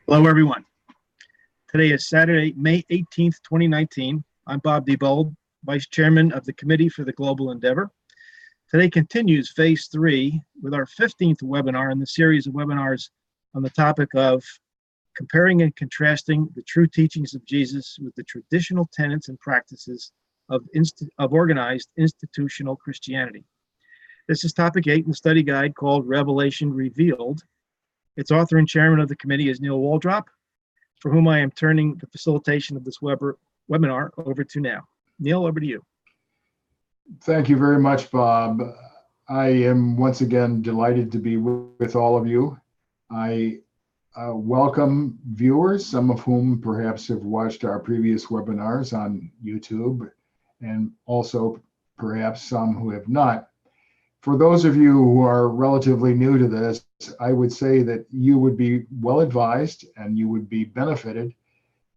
Hello, everyone. Today is Saturday, May 18th, 2019. I'm Bob Diebold, Vice Chairman of the Committee for the Global Endeavor. Today continues Phase 3 with our 15th webinar in the series of webinars on the topic of comparing and contrasting the true teachings of Jesus with the traditional tenets and practices of organized institutional Christianity. This is topic 8 in the study guide called Revelation Revealed. Its author and chairman of the committee is Neil Waldrop, for whom I am turning the facilitation of this webinar over to now. Neil, over to you. Thank you very much, Bob. I am once again delighted to be with all of you. I welcome viewers, some of whom perhaps have watched our previous webinars on YouTube, and also perhaps some who have not. For those of you who are relatively new to this, I would say that you would be well advised and you would be benefited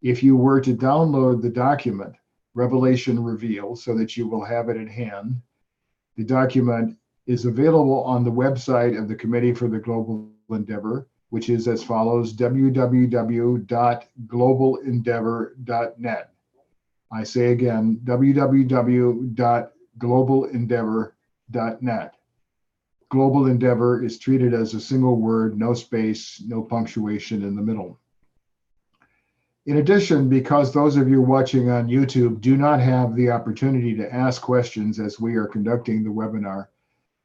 if you were to download the document, Revelation Revealed, so that you will have it at hand. The document is available on the website of the Committee for the Global Endeavor, which is as follows: www.globalendeavor.net. I say again, www.globalendeavor.net. Global Endeavor is treated as a single word, no space, no punctuation in the middle. In addition, because those of you watching on YouTube do not have the opportunity to ask questions as we are conducting the webinar,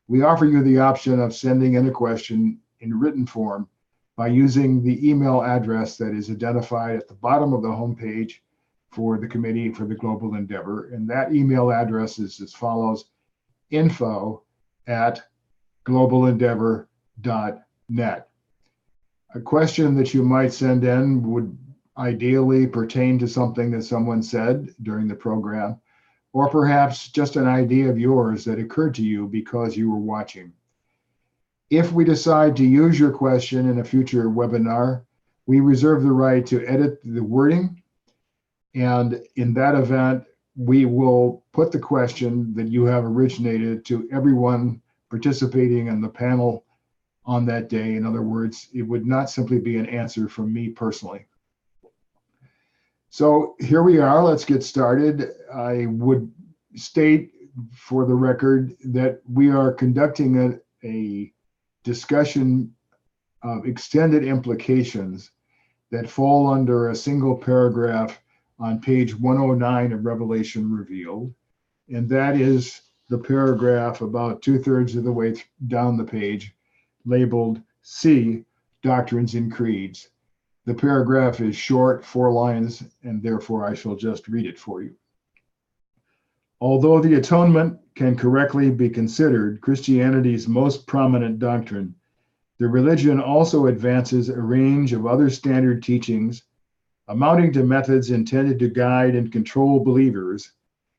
we offer you the option of sending in a question in written form by using the email address that is identified at the bottom of the homepage for the Committee for the Global Endeavor. And that email address is as follows: info@globalendeavor.net. A question that you might send in would ideally pertain to something that someone said during the program, or perhaps just an idea of yours that occurred to you because you were watching. If we decide to use your question in a future webinar, we reserve the right to edit the wording. And in that event, we will put the question that you have originated to everyone participating in the panel on that day. In other words, it would not simply be an answer from me personally. So here we are. Let's get started. I would state for the record that we are conducting a discussion of extended implications that fall under a single paragraph on page 109 of Revelation Revealed. And that is the paragraph about 2/3 of the way down the page, labeled C, Doctrines and Creeds. The paragraph is short, 4 lines, and therefore I shall just read it for you. Although the atonement can correctly be considered Christianity's most prominent doctrine, the religion also advances a range of other standard teachings amounting to methods intended to guide and control believers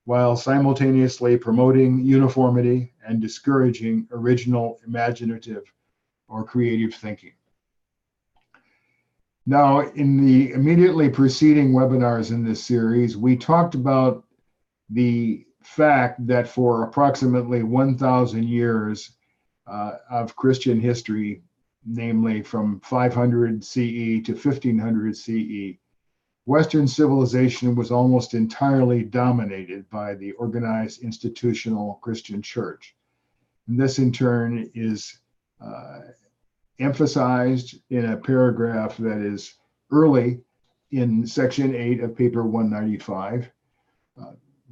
while simultaneously promoting uniformity and discouraging original, imaginative, or creative thinking. Now, in the immediately preceding webinars in this series, we talked about the fact that for approximately 1,000 years of Christian history, namely from 500 CE to 1500 CE, Western civilization was almost entirely dominated by the organized institutional Christian church. And this in turn is emphasized in a paragraph that is early in section 8 of paper 195.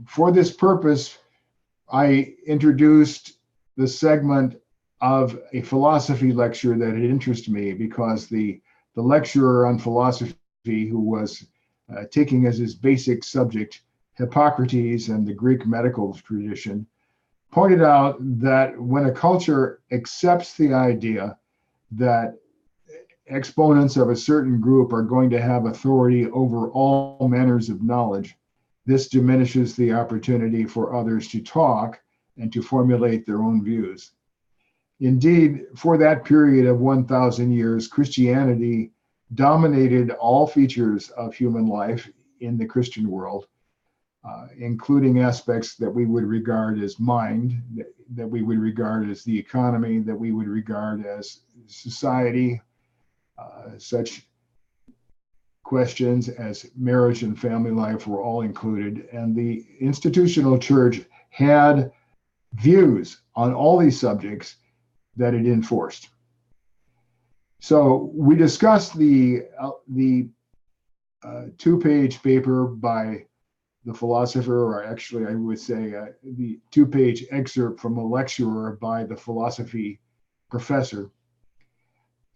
For this purpose, I introduced the segment of a philosophy lecture that had interested me because the lecturer on philosophy, who was taking as his basic subject Hippocrates and the Greek medical tradition, pointed out that when a culture accepts the idea that exponents of a certain group are going to have authority over all manners of knowledge, this diminishes the opportunity for others to talk and to formulate their own views. Indeed, for that period of 1,000 years, Christianity dominated all features of human life in the Christian world, including aspects that we would regard as mind, that we would regard as the economy, that we would regard as society. Such questions as marriage and family life were all included. And the institutional church had views on all these subjects that it enforced. So we discussed the 2-page paper by the philosopher, or actually I would say the 2-page excerpt from a lecturer by the philosophy professor.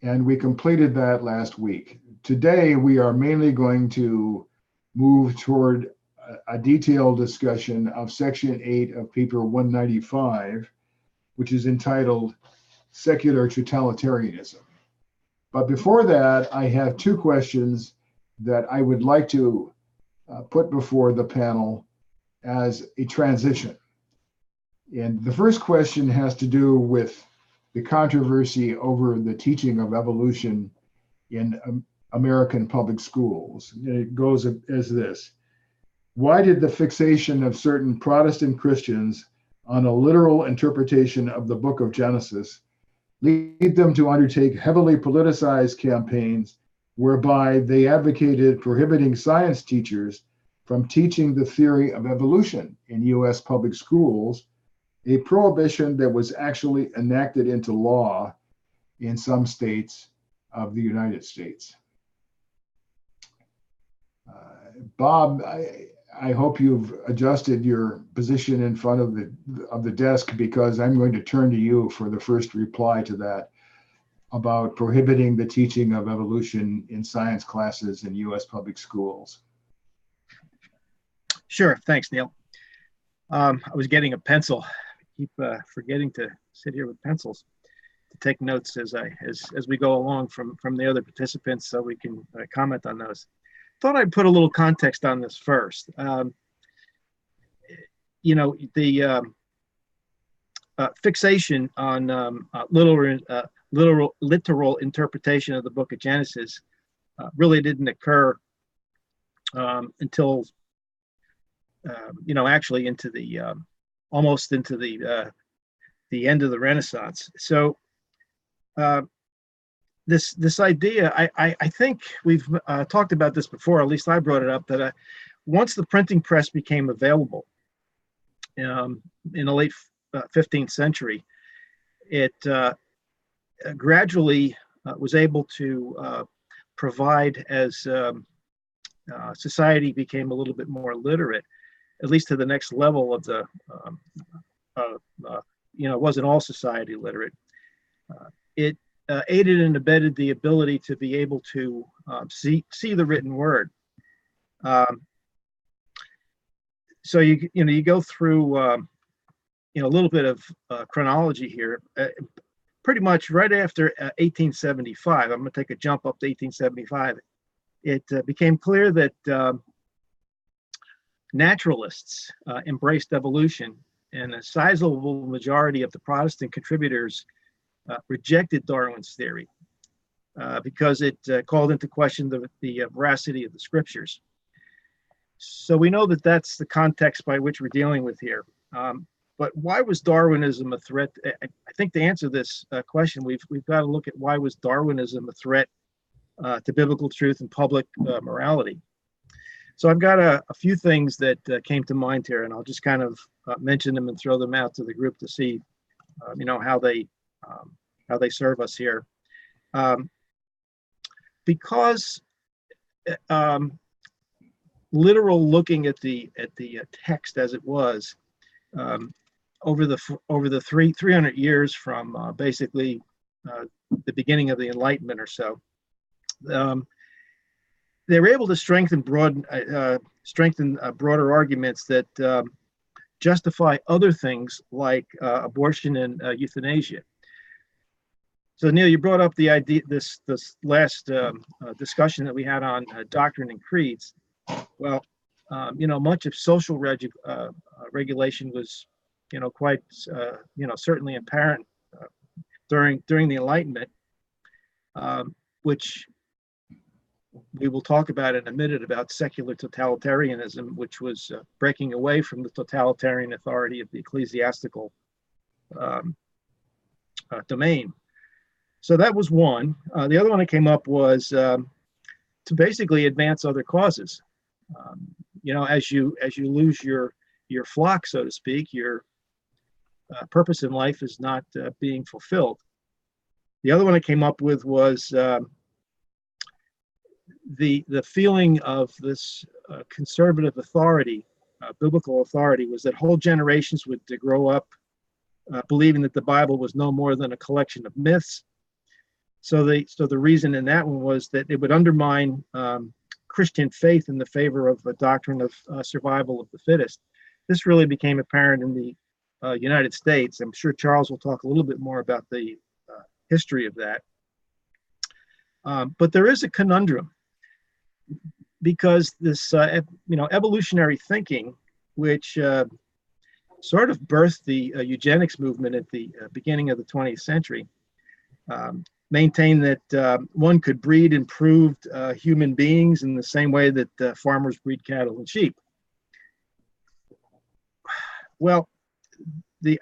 And we completed that last week. Today, we are mainly going to move toward a detailed discussion of section 8 of paper 195, which is entitled Secular Totalitarianism. But before that, I have 2 questions that I would like to put before the panel as a transition. And the first question has to do with the controversy over the teaching of evolution in American public schools. And it goes as this: why did the fixation of certain Protestant Christians on a literal interpretation of the book of Genesis lead them to undertake heavily politicized campaigns whereby they advocated prohibiting science teachers from teaching the theory of evolution in US public schools, a prohibition that was actually enacted into law in some states of the United States? Bob, I hope you've adjusted your position in front of the desk, because I'm going to turn to you for the first reply to that about prohibiting the teaching of evolution in science classes in US public schools. Sure, thanks, Neil. I was getting a pencil. I keep forgetting to sit here with pencils to take notes as we go along from the other participants, so we can comment on those. Thought I'd put a little context on this first. fixation on literal interpretation of the book of Genesis really didn't occur until actually into the almost into the end of the Renaissance. So this idea, I think we've talked about this before. At least I brought it up, that once the printing press became available in the late 15th century, it gradually was able to provide, as society became a little bit more literate, at least to the next level of the, it wasn't all society literate. It aided and abetted the ability to be able to see the written word. So you go through a little bit of chronology here. Pretty much right after 1875, I'm going to take a jump up to 1875. It became clear that naturalists embraced evolution, and a sizable majority of the Protestant contributors rejected Darwin's theory because it called into question the veracity of the scriptures. So we know that that's the context by which we're dealing with here. But why was Darwinism a threat? I think to answer this question, we've got to look at why was Darwinism a threat to biblical truth and public morality. So I've got a few things that came to mind here, and I'll just kind of mention them and throw them out to the group to see, how they serve us here. Because literal looking at the text as it was over the 300 years from basically the beginning of the Enlightenment or so, they were able to strengthen broader arguments that justify other things like abortion and euthanasia. So Neil, you brought up the idea, this last discussion that we had on doctrine and creeds. Well, much of social regulation was, quite, certainly apparent during the Enlightenment, which we will talk about in a minute, about secular totalitarianism, which was breaking away from the totalitarian authority of the ecclesiastical domain. So that was one. The other one that came up was to basically advance other causes. As you lose your flock, so to speak, your purpose in life is not being fulfilled. The other one I came up with was the feeling of this conservative authority, biblical authority, was that whole generations would grow up believing that the Bible was no more than a collection of myths. So the reason in that one was that it would undermine Christian faith in the favor of the doctrine of survival of the fittest. This really became apparent in the United States. I'm sure Charles will talk a little bit more about the history of that. But there is a conundrum, because this evolutionary thinking, which sort of birthed the eugenics movement at the beginning of the 20th century, maintained that one could breed improved human beings in the same way that farmers breed cattle and sheep. Well,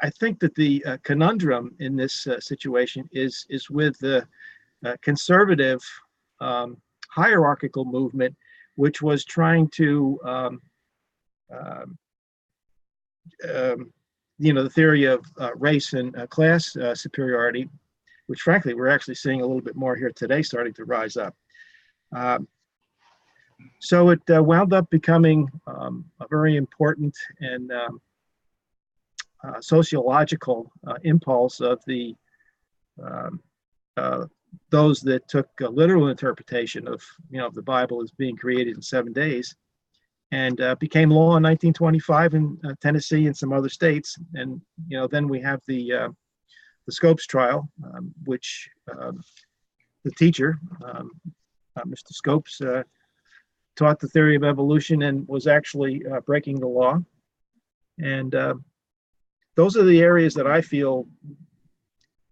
I think that the conundrum in this situation is with the conservative hierarchical movement, which was trying to the theory of race and class superiority, which frankly we're actually seeing a little bit more here today, starting to rise up. So it wound up becoming a very important and sociological impulse of the those that took a literal interpretation of the Bible as being created in 7 days, and became law in 1925 in Tennessee and some other states. And then we have the Scopes trial, which the teacher, Mr. Scopes, taught the theory of evolution and was actually breaking the law. And those are the areas that I feel,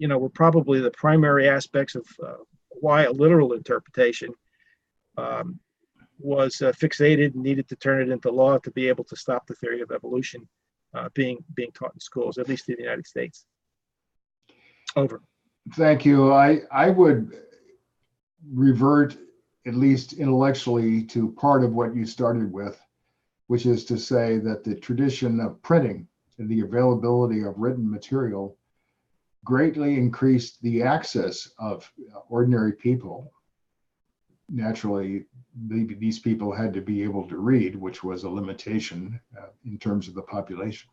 were probably the primary aspects of why a literal interpretation was fixated and needed to turn it into law to be able to stop the theory of evolution being taught in schools, at least in the United States. Over. Thank you. I would revert, at least intellectually, to part of what you started with, which is to say that the tradition of printing and the availability of written material greatly increased the access of ordinary people. Naturally, these people had to be able to read, which was a limitation in terms of the population.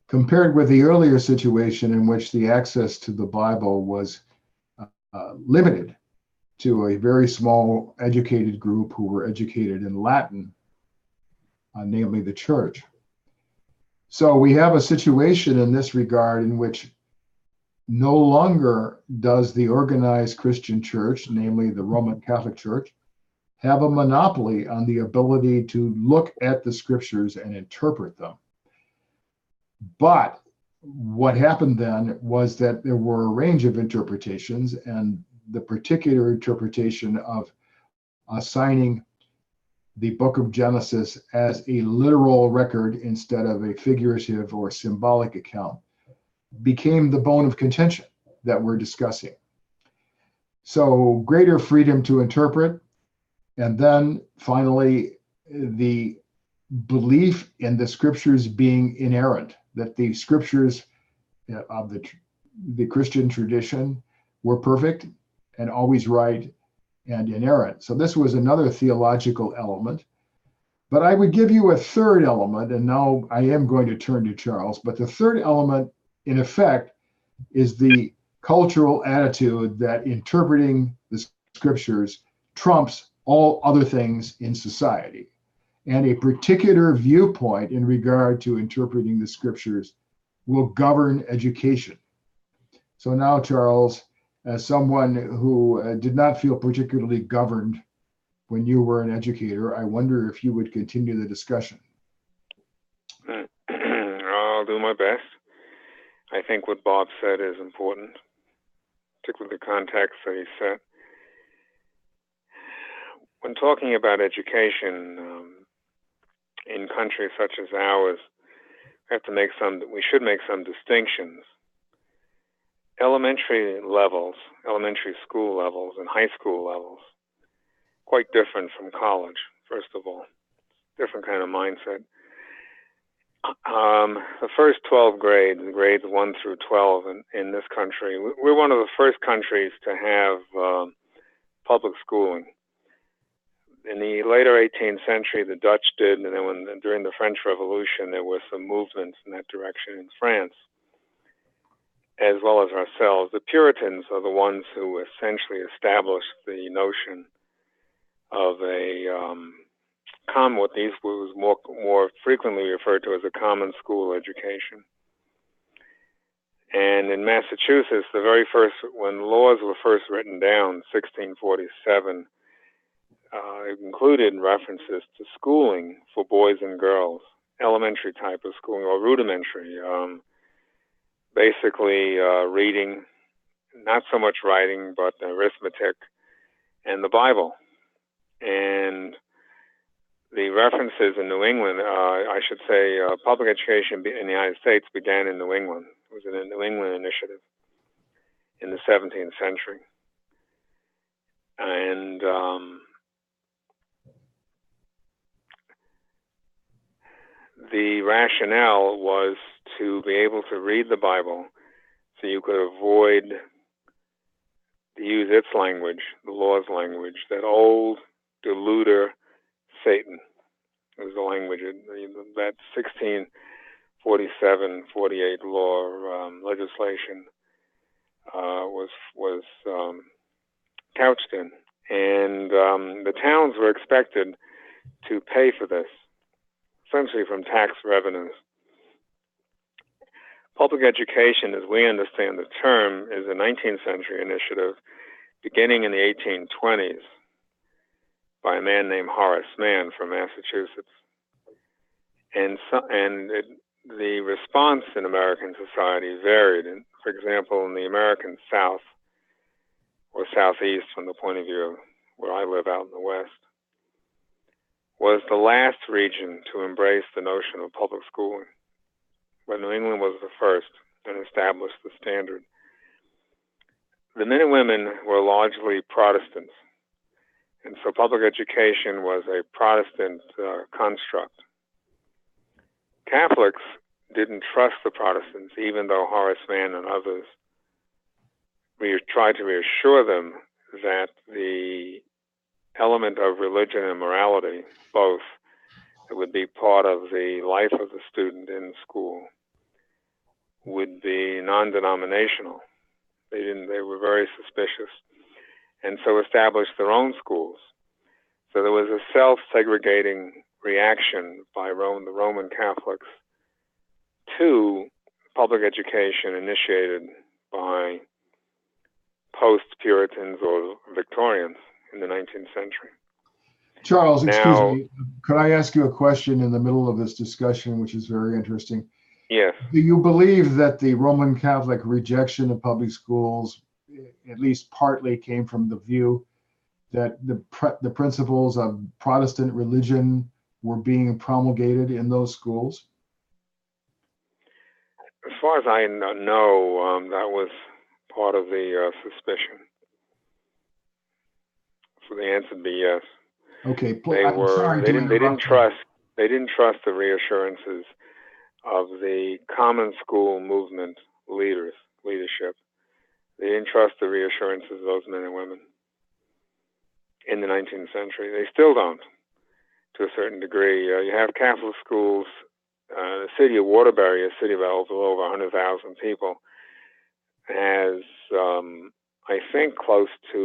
Compared with the earlier situation in which the access to the Bible was limited to a very small educated group who were educated in Latin, namely the church. So we have a situation in this regard in which no longer does the organized Christian church, namely the Roman Catholic Church, have a monopoly on the ability to look at the scriptures and interpret them. But what happened then was that there were a range of interpretations, and the particular interpretation of assigning the book of Genesis as a literal record instead of a figurative or symbolic account became the bone of contention that we're discussing. So greater freedom to interpret, and then finally the belief in the scriptures being inerrant, that the scriptures of the Christian tradition were perfect and always right and inerrant. So this was another theological element. But I would give you a third element, and now I am going to turn to Charles, but the third element, in effect, is the cultural attitude that interpreting the scriptures trumps all other things in society, and a particular viewpoint in regard to interpreting the scriptures will govern education. So now, Charles, as someone who did not feel particularly governed when you were an educator, I wonder if you would continue the discussion. I'll do my best. I think what Bob said is important, particularly the context that he set. When talking about education in countries such as ours, we should make some distinctions. Elementary school levels, and high school levels, quite different from college, first of all. Different kind of mindset. The first 12 grades 1 through 12 in this country, we're one of the first countries to have public schooling. In the later 18th century, the Dutch did, and then during the French Revolution, there were some movements in that direction in France, as well as ourselves. The Puritans are the ones who essentially established the notion of what these was more frequently referred to as a common school education. And in Massachusetts, the very first, when laws were first written down, 1647, it included references to schooling for boys and girls, elementary type of schooling, or rudimentary, basically reading, not so much writing, but arithmetic and the Bible. And the references in New England, I should say, public education in the United States began in New England. It was a New England initiative in the 17th century. And the rationale was to be able to read the Bible so you could avoid to use its language, the law's language, that old deluder Satan was the language, that 1647-48 law legislation was couched in. And the towns were expected to pay for this, essentially from tax revenues. Public education, as we understand the term, is a 19th century initiative beginning in the 1820s by a man named Horace Mann from Massachusetts. And the response in American society varied. And, for example, in the American South, or Southeast from the point of view of where I live out in the West, was the last region to embrace the notion of public schooling, but New England was the first and established the standard. The men and women were largely Protestants, and so public education was a Protestant construct. Catholics didn't trust the Protestants, even though Horace Mann and others tried to reassure them that the element of religion and morality, both, that would be part of the life of the student in school, would be non-denominational. They were very suspicious, and so established their own schools. So there was a self-segregating reaction by the Roman Catholics to public education initiated by post-Puritans or Victorians in the 19th century. Charles, excuse me, could I ask you a question in the middle of this discussion, which is very interesting? Yes. Do you believe that the Roman Catholic rejection of public schools, at least partly, came from the view that the principles of Protestant religion were being promulgated in those schools? As far as I know, that was part of the suspicion. So the answer would be yes. Okay. They didn't trust the reassurances of the common school movement leadership. They didn't trust the reassurances of those men and women in the 19th century. They still don't, to a certain degree. You have Catholic schools. The city of Waterbury, a city of over 100,000 people, has, I think, close to,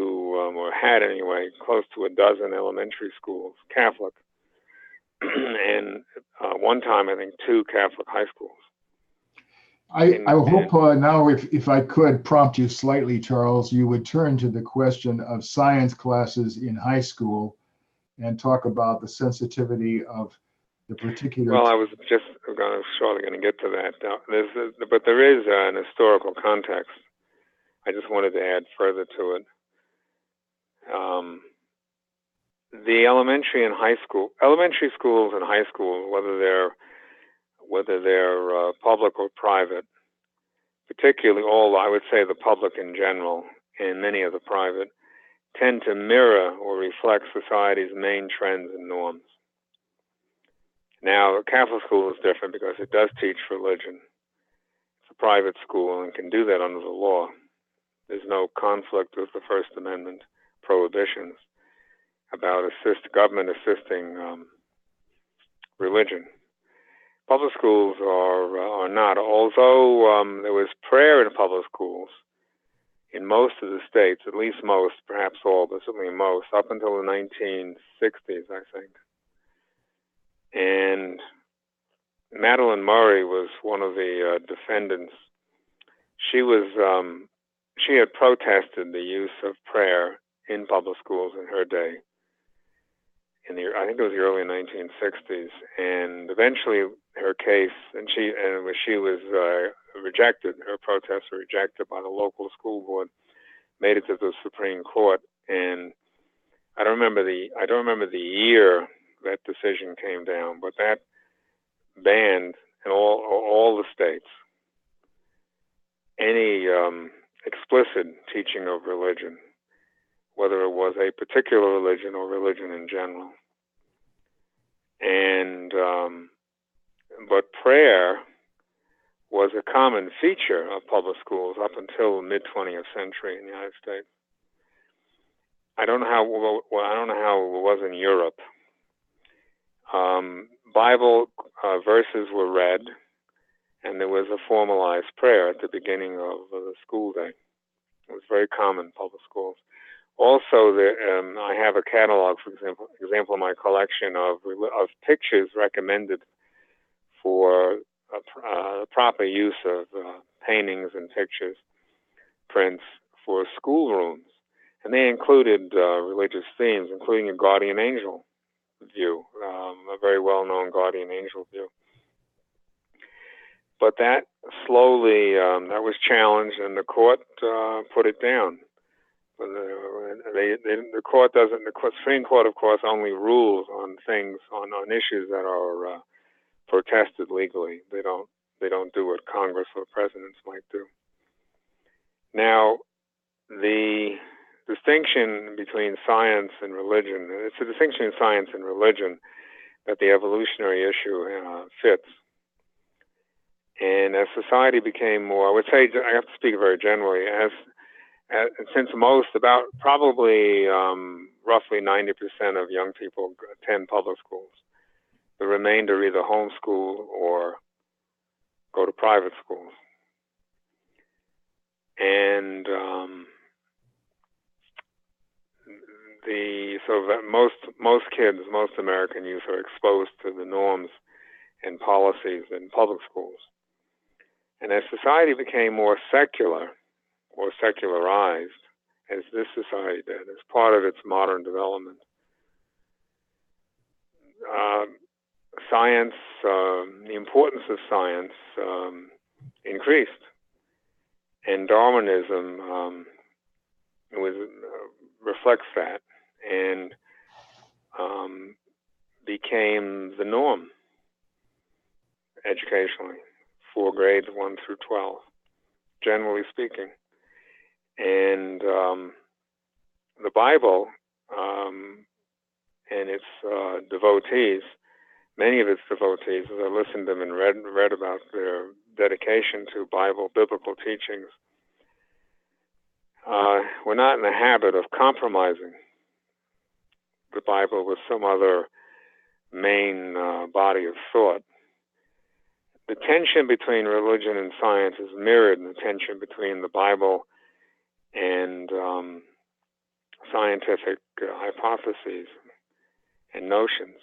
or had anyway, close to a dozen elementary schools, Catholic, and one time, I think, 2 Catholic high schools. I hope now, if I could prompt you slightly, Charles, you would turn to the question of science classes in high school and talk about the sensitivity of the particular. Well, I was just shortly going to get to that. Now, but there is an historical context. I just wanted to add further to it. The elementary schools and high school, whether they're public or private, particularly I would say the public in general, and many of the private, tend to mirror or reflect society's main trends and norms. Now, a Catholic school is different because it does teach religion. It's a private school and can do that under the law. There's no conflict with the First Amendment prohibitions about government assisting religion. Public schools are not. Although there was prayer in public schools in most of the states, at least most, perhaps all, but certainly most, up until the 1960s, I think. And Madeline Murray was one of the defendants. She had protested the use of prayer in public schools in her day. I think it was the early 1960s, and eventually her case, she was rejected. Her protests were rejected by the local school board, made it to the Supreme Court, and I don't remember the year that decision came down, but that banned in all the states any explicit teaching of religion, whether it was a particular religion or religion in general. And but prayer was a common feature of public schools up until the mid-20th century in the United States. I don't know how it was in Europe. Bible verses were read, and there was a formalized prayer at the beginning of the school day. It was very common in public schools. Also, I have a catalog, for example, in my collection of pictures recommended for proper use of paintings and pictures, prints for schoolrooms, and they included religious themes, including a guardian angel view, a very well-known guardian angel view. But that slowly, that was challenged, and the court put it down. The court doesn't. The Supreme Court, of course, only rules on things on issues that are protested legally. They don't do what Congress or presidents might do. Now, the distinction between science and religion, it's a distinction in science and religion that the evolutionary issue fits. And as society became more, I would say, I have to speak very generally, since about probably roughly 90% of young people attend public schools, the remainder either homeschool or go to private schools. And so that most kids, most American youth are exposed to the norms and policies in public schools. And as society became more secular or secularized, as this society did, as part of its modern development, science, the importance of science increased. And Darwinism reflects that and became the norm educationally for grades 1 through 12, generally speaking. And the Bible and its devotees, many of its devotees, as I listened to them and read about their dedication to biblical teachings, we're not in the habit of compromising the Bible with some other main body of thought. The tension between religion and science is mirrored in the tension between the Bible and scientific hypotheses and notions.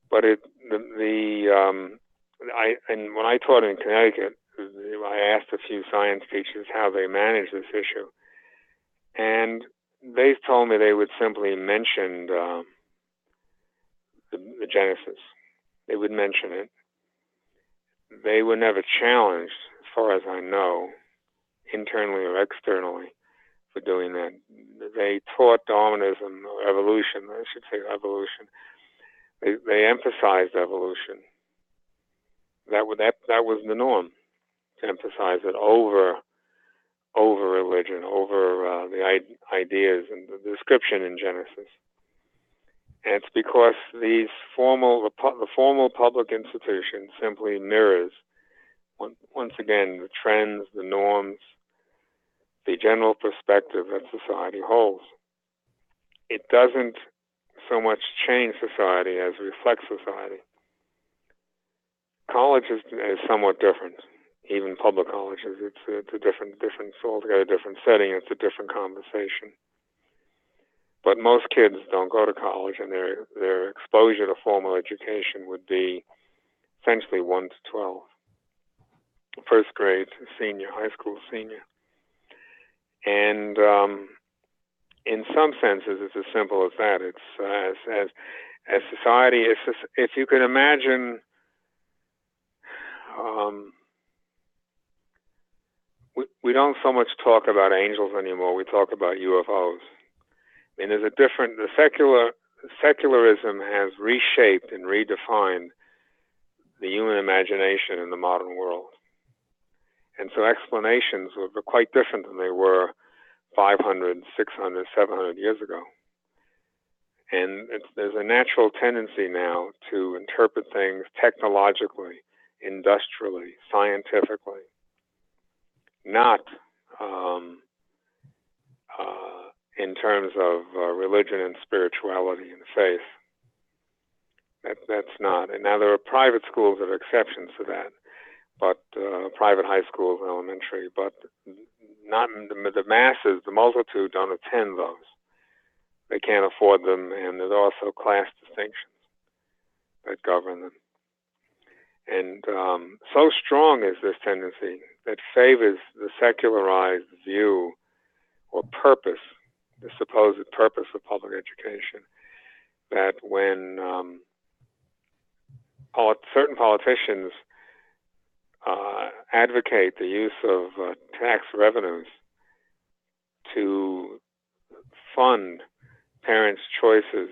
But when I taught in Connecticut, I asked a few science teachers how they manage this issue, and they told me they would simply mention the Genesis. They would mention it. They were never challenged, as far as I know, internally or externally, for doing that. They taught Darwinism, or evolution, I should say evolution. They emphasized evolution. That was the norm, to emphasize it over religion, over the ideas and the description in Genesis. And it's because the formal public institution simply mirrors, once again, the trends, the norms, the general perspective that society holds. It doesn't so much change society as reflect society. College is somewhat different. Even public colleges, it's a different, altogether different setting. It's a different conversation. But most kids don't go to college, and their exposure to formal education would be essentially 1 to 12, first grade to senior, high school senior. And in some senses, it's as simple as that. It's as society, if you can imagine. We don't so much talk about angels anymore. We talk about UFOs. I mean, the secularism has reshaped and redefined the human imagination in the modern world. And so explanations were quite different than they were 500, 600, 700 years ago. And there's a natural tendency now to interpret things technologically, industrially, scientifically, not in terms of religion and spirituality and faith. That's not. And now there are private schools that are exceptions to that, but private high schools and elementary, but not the masses, the multitude don't attend those. They can't afford them, and there's also class distinctions that govern them. And so strong is this tendency that favors the secularized view or purpose, the supposed purpose of public education, that when certain politicians advocate the use of tax revenues to fund parents' choices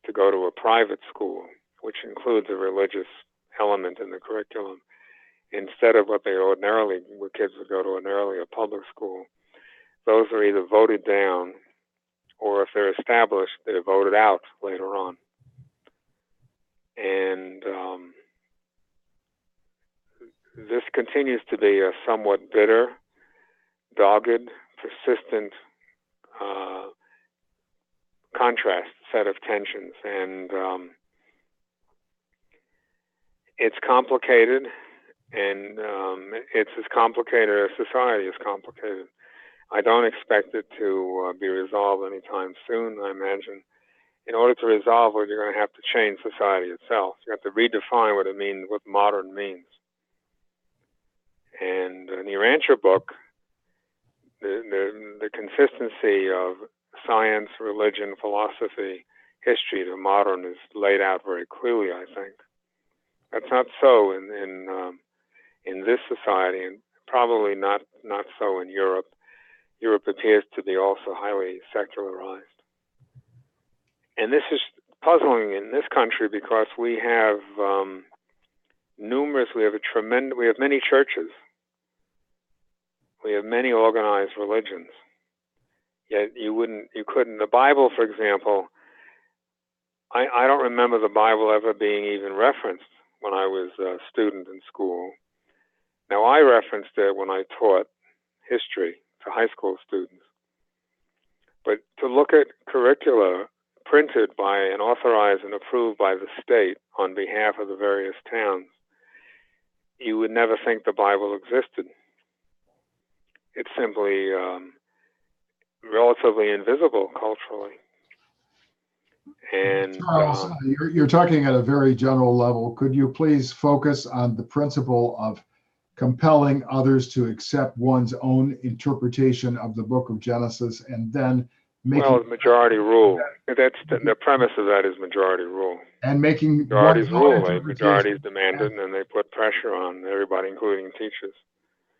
to go to a private school, which includes a religious element in the curriculum, instead of what kids would go to ordinarily, a public school. Those are either voted down, or if they're established, they're voted out later on. And this continues to be a somewhat bitter, dogged, persistent contrast set of tensions. And it's complicated, and it's as complicated as society is complicated. I don't expect it to be resolved anytime soon. I imagine in order to resolve it, you're going to have to change society itself. You have to redefine what it means, what modern means. And in your answer book, the consistency of science, religion, philosophy, history to modern is laid out very clearly, I think. That's not so in this society, and probably not so in Europe. Europe appears to be also highly secularized. And this is puzzling in this country because we have we have many churches. We have many organized religions. Yet the Bible, for example, I don't remember the Bible ever being even referenced when I was a student in school. Now, I referenced it when I taught history to high school students. But to look at curricula printed by and authorized and approved by the state on behalf of the various towns, you would never think the Bible existed. It's simply relatively invisible culturally. And Charles, you're talking at a very general level. Could you please focus on the principle of compelling others to accept one's own interpretation of the book of Genesis, and then making majority rule. That's the premise of that is majority rule. And making majorities rule. Majorities demand it, and then they put pressure on everybody, including teachers.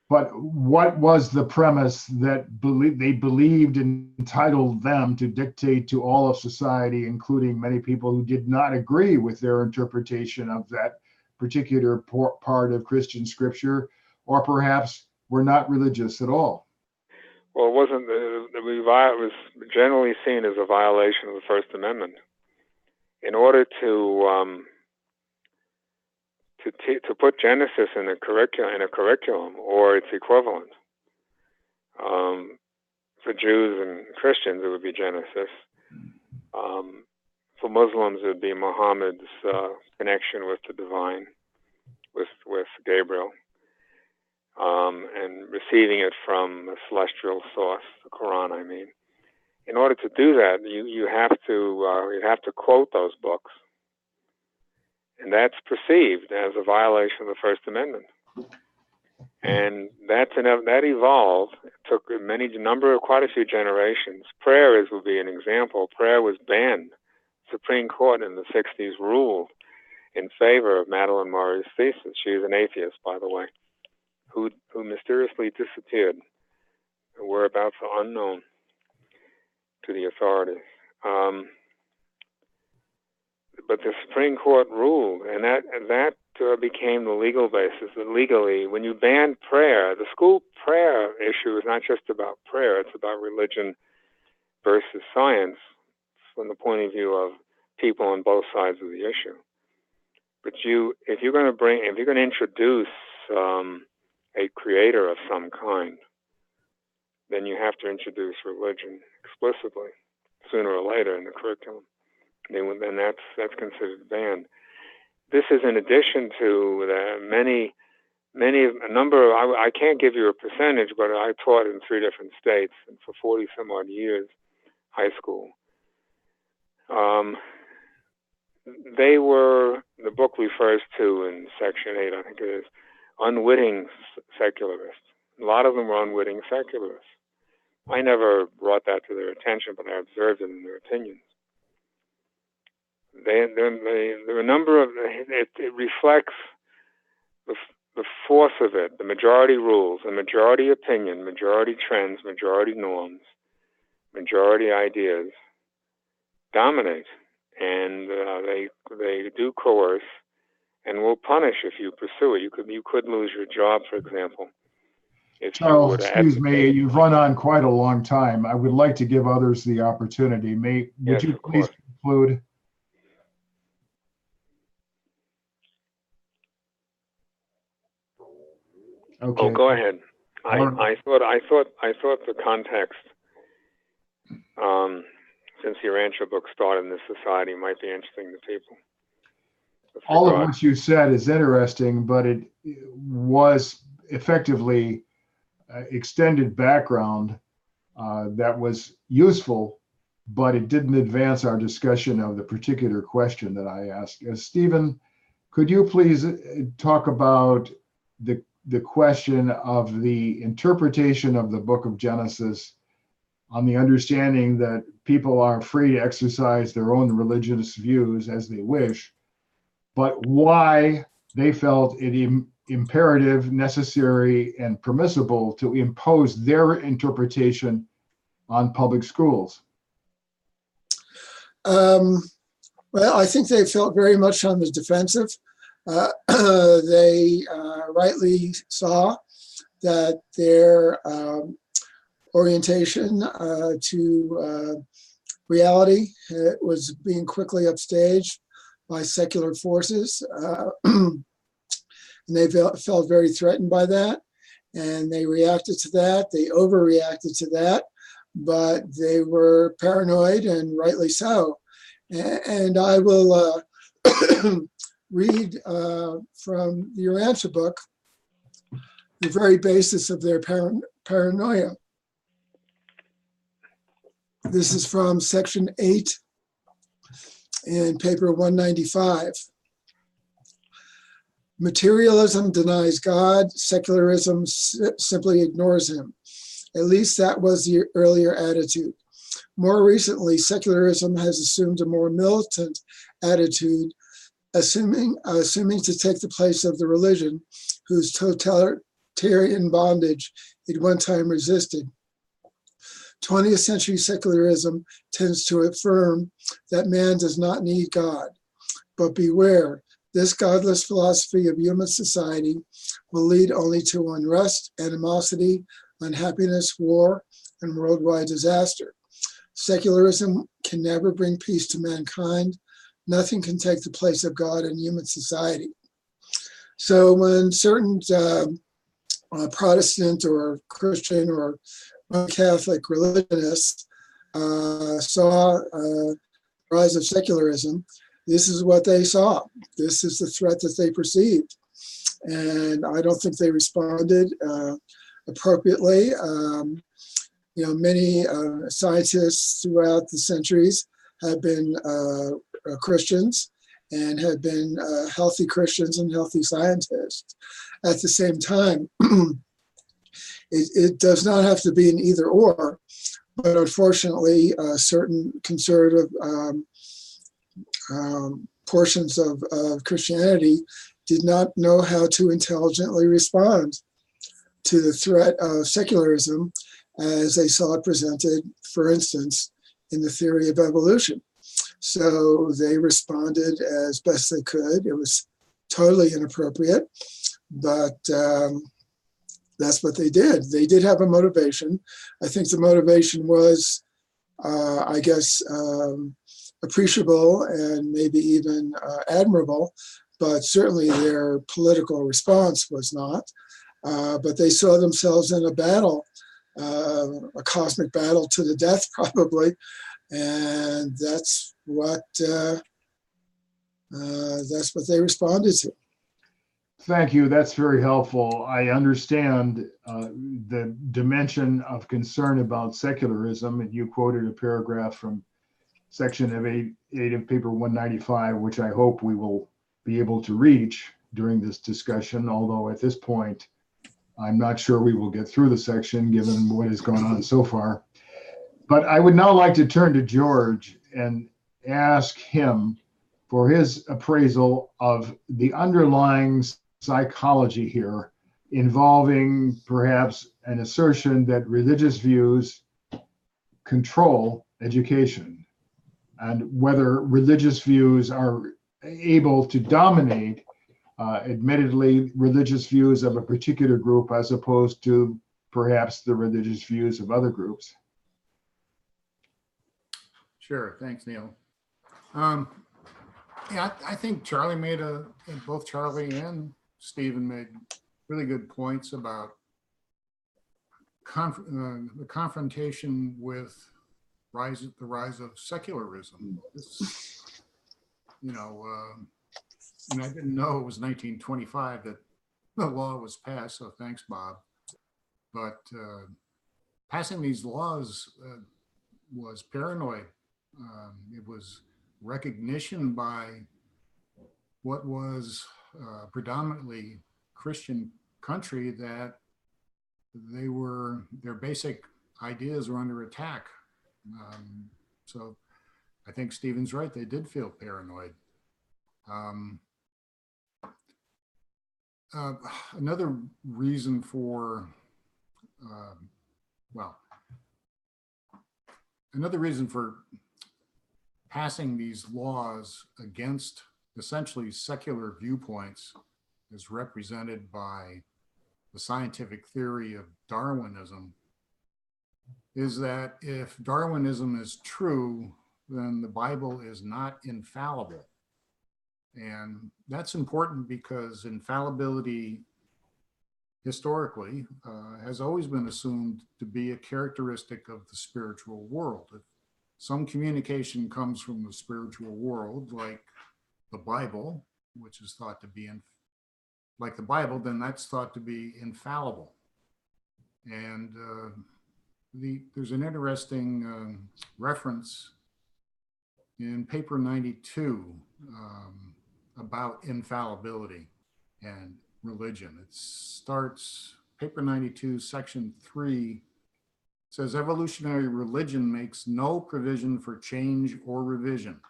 But what was the premise that they believed entitled them to dictate to all of society, including many people who did not agree with their interpretation of that particular part of Christian scripture, or perhaps were not religious at all? Well, it wasn't. It was generally seen as a violation of the First Amendment. In order to put Genesis in a curriculum or its equivalent, for Jews and Christians, it would be Genesis. For Muslims, it would be Muhammad's connection with the divine, with Gabriel, and receiving it from a celestial source, the Quran, I mean. In order to do that, you have to quote those books, and that's perceived as a violation of the First Amendment. And that evolved. It took quite a few generations. Prayer would be an example. Prayer was banned. Supreme Court in the 60s ruled in favor of Madeleine Murray's thesis. She was an atheist, by the way, who mysteriously disappeared. Her whereabouts are unknown to the authorities. But the Supreme Court ruled, and that became the legal basis. That legally, when you ban prayer, the school prayer issue is not just about prayer; it's about religion versus science, from the point of view of people on both sides of the issue. But if you're going to introduce a creator of some kind, then you have to introduce religion explicitly, sooner or later in the curriculum. And that's considered banned. This is in addition to a number of, I can't give you a percentage, but I taught in 3 different states and for 40 some odd years, high school. The book refers to in section 8, I think it is, unwitting secularists. A lot of them were unwitting secularists. I never brought that to their attention, but I observed it in their opinions. There are a number of, it reflects the the force of it, the majority rules, the majority opinion, majority trends, majority norms, majority ideas dominate, and they do coerce and will punish if you pursue it. You could lose your job, for example, if you Charles, were to excuse me, advocate. you've run on quite a long time. I would like to give others the opportunity. Would Yes, you of please course. conclude? Okay. Oh, go ahead. All right. I thought the context, since the Rancho book started in this society, might be interesting to people. All of what you said is interesting, but it was effectively extended background that was useful, but it didn't advance our discussion of the particular question that I asked. Stephen, could you please talk about the question of the interpretation of the book of Genesis on the understanding that people are free to exercise their own religious views as they wish, but why they felt it imperative, necessary, and permissible to impose their interpretation on public schools? Well, I think they felt very much on the defensive. They rightly saw that their orientation to reality was being quickly upstaged by secular forces. And they felt very threatened by that. And they reacted to that. They overreacted to that. But they were paranoid, and rightly so. And I will read from the Urantia book the very basis of their paranoia. This is from section 8 in paper 195. Materialism denies God, secularism simply ignores him. At least that was the earlier attitude. More recently, secularism has assumed a more militant attitude, assuming to take the place of the religion whose totalitarian bondage it one time resisted. 20th century secularism tends to affirm that man does not need God. But beware, this godless philosophy of human society will lead only to unrest, animosity, unhappiness, war, and worldwide disaster. Secularism can never bring peace to mankind. Nothing can take the place of God in human society. So when certain Protestant or Christian or Catholic religionists saw the rise of secularism, this is what they saw. This is the threat that they perceived. And I don't think they responded appropriately. Many scientists throughout the centuries have been Christians and have been healthy Christians and healthy scientists. At the same time, it does not have to be an either or, but unfortunately, certain conservative portions of Christianity did not know how to intelligently respond to the threat of secularism as they saw it presented, for instance, in the theory of evolution. So they responded as best they could. It was totally inappropriate, but that's what they did. They did have a motivation. I think the motivation was, appreciable and maybe even admirable, but certainly their political response was not. But they saw themselves in a battle, a cosmic battle to the death, probably, and that's what they responded to. Thank you. That's very helpful. I understand the dimension of concern about secularism, and you quoted a paragraph from section of 8 of paper 195, which I hope we will be able to reach during this discussion, although at this point, I'm not sure we will get through the section given what has gone on so far. But I would now like to turn to George and ask him for his appraisal of the underlying psychology here involving perhaps an assertion that religious views control education, and whether religious views are able to dominate, admittedly, religious views of a particular group as opposed to perhaps the religious views of other groups. Sure, thanks, Neil. Yeah, I think Charlie made both Charlie and Stephen made really good points about the confrontation with the rise of secularism. And I didn't know it was 1925 that the law was passed, so thanks, Bob. But passing these laws was paranoid. It was recognition by what was predominantly Christian country that their basic ideas were under attack. So I think Stephen's right. They did feel paranoid. Another reason for, passing these laws against essentially secular viewpoints is represented by the scientific theory of Darwinism, is that if Darwinism is true, then the Bible is not infallible. And that's important because infallibility historically has always been assumed to be a characteristic of the spiritual world. If some communication comes from the spiritual world, like the Bible, which is thought to be like the Bible, then that's thought to be infallible. And there's an interesting reference in paper 92 about infallibility and religion. It starts, paper 92, section 3, says evolutionary religion makes no provision for change or revision.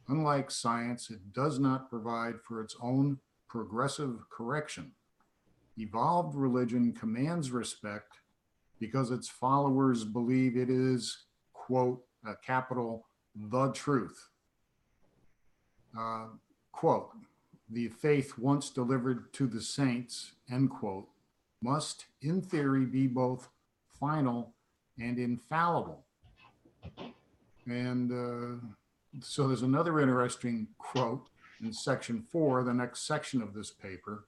Unlike science, it does not provide for its own progressive correction. Evolved religion commands respect because its followers believe it is, quote, a capital, the truth. Quote, the faith once delivered to the saints, end quote, must in theory be both final and infallible. And so there's another interesting quote in section 4, the next section of this paper,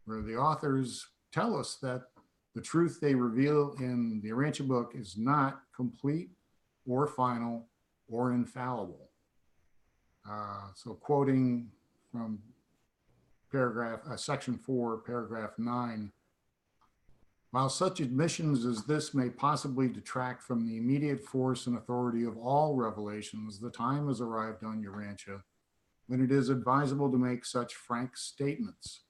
where the authors tell us that the truth they reveal in the Urantia book is not complete or final or infallible. So quoting from section 4, paragraph 9, while such admissions as this may possibly detract from the immediate force and authority of all revelations, the time has arrived on Urantia when it is advisable to make such frank statements,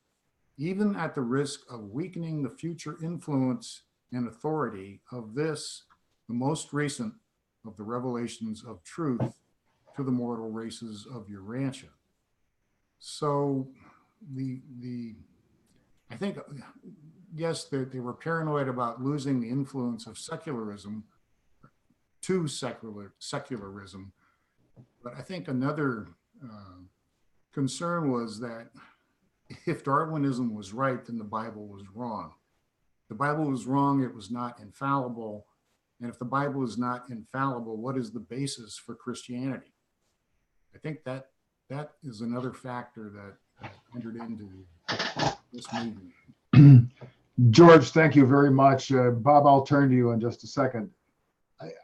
even at the risk of weakening the future influence and authority of this, the most recent of the revelations of truth to the mortal races of Urantia. So I think, yes, they were paranoid about losing the influence of secularism to secularism. But I think another concern was that if Darwinism was right, then the Bible was wrong. The Bible was wrong, it was not infallible. And if the Bible is not infallible, what is the basis for Christianity? I think that is another factor that entered into this movement. George, thank you very much. Bob, I'll turn to you in just a second.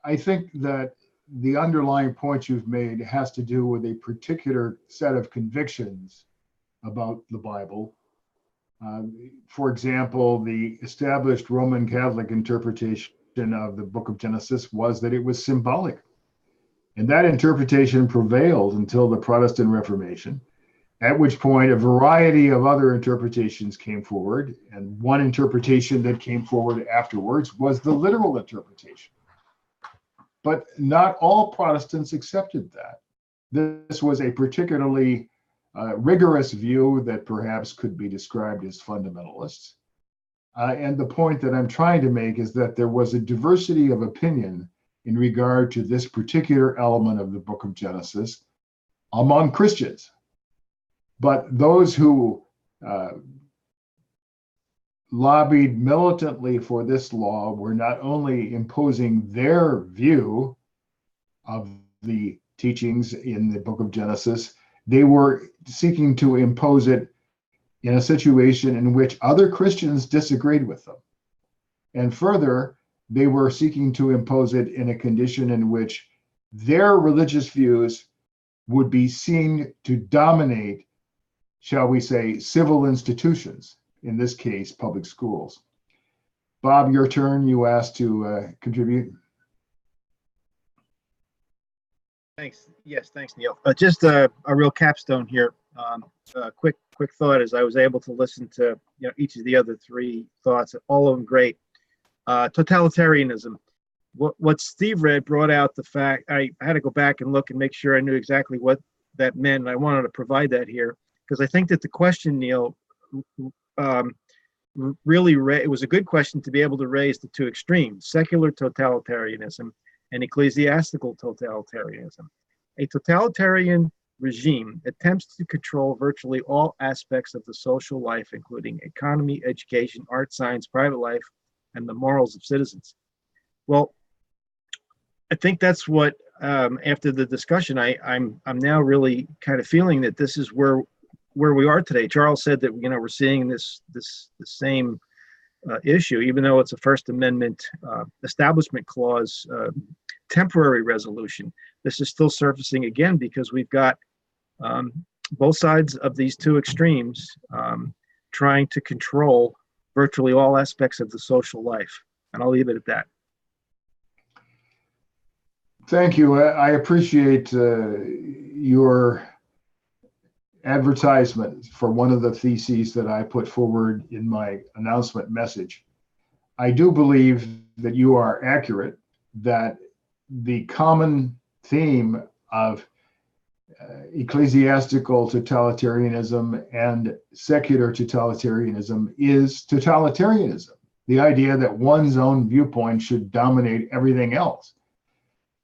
I think that the underlying point you've made has to do with a particular set of convictions about the Bible. For example, the established Roman Catholic interpretation of the book of Genesis was that it was symbolic. And that interpretation prevailed until the Protestant Reformation, at which point a variety of other interpretations came forward. And one interpretation that came forward afterwards was the literal interpretation. But not all Protestants accepted that. This was a particularly rigorous view that perhaps could be described as fundamentalists. And the point that I'm trying to make is that there was a diversity of opinion in regard to this particular element of the book of Genesis among Christians. But those who lobbied militantly for this law were not only imposing their view of the teachings in the book of Genesis, they were seeking to impose it in a situation in which other Christians disagreed with them. And further, they were seeking to impose it in a condition in which their religious views would be seen to dominate, shall we say, civil institutions, in this case, public schools. Bob, your turn. You asked to contribute. Thanks. Yes, thanks, Neil. Just a real capstone here. A quick thought as I was able to listen to each of the other three thoughts, all of them great. Totalitarianism. What Steve read brought out the fact. I had to go back and look and make sure I knew exactly what that meant. And I wanted to provide that here because I think that the question, Neil, really it was a good question to be able to raise the two extremes: secular totalitarianism and ecclesiastical totalitarianism. A totalitarian regime attempts to control virtually all aspects of the social life, including economy, education, art, science, private life, and the morals of citizens. Well, I think that's what, after the discussion, I'm now really kind of feeling that this is where we are today. Charles said that we're seeing this same issue, even though it's a First Amendment Establishment Clause temporary resolution. This is still surfacing again because we've got both sides of these two extremes trying to control virtually all aspects of the social life. And I'll leave it at that. Thank you. I appreciate your advertisement for one of the theses that I put forward in my announcement message. I do believe that you are accurate, that the common theme of ecclesiastical totalitarianism and secular totalitarianism is totalitarianism, the idea that one's own viewpoint should dominate everything else.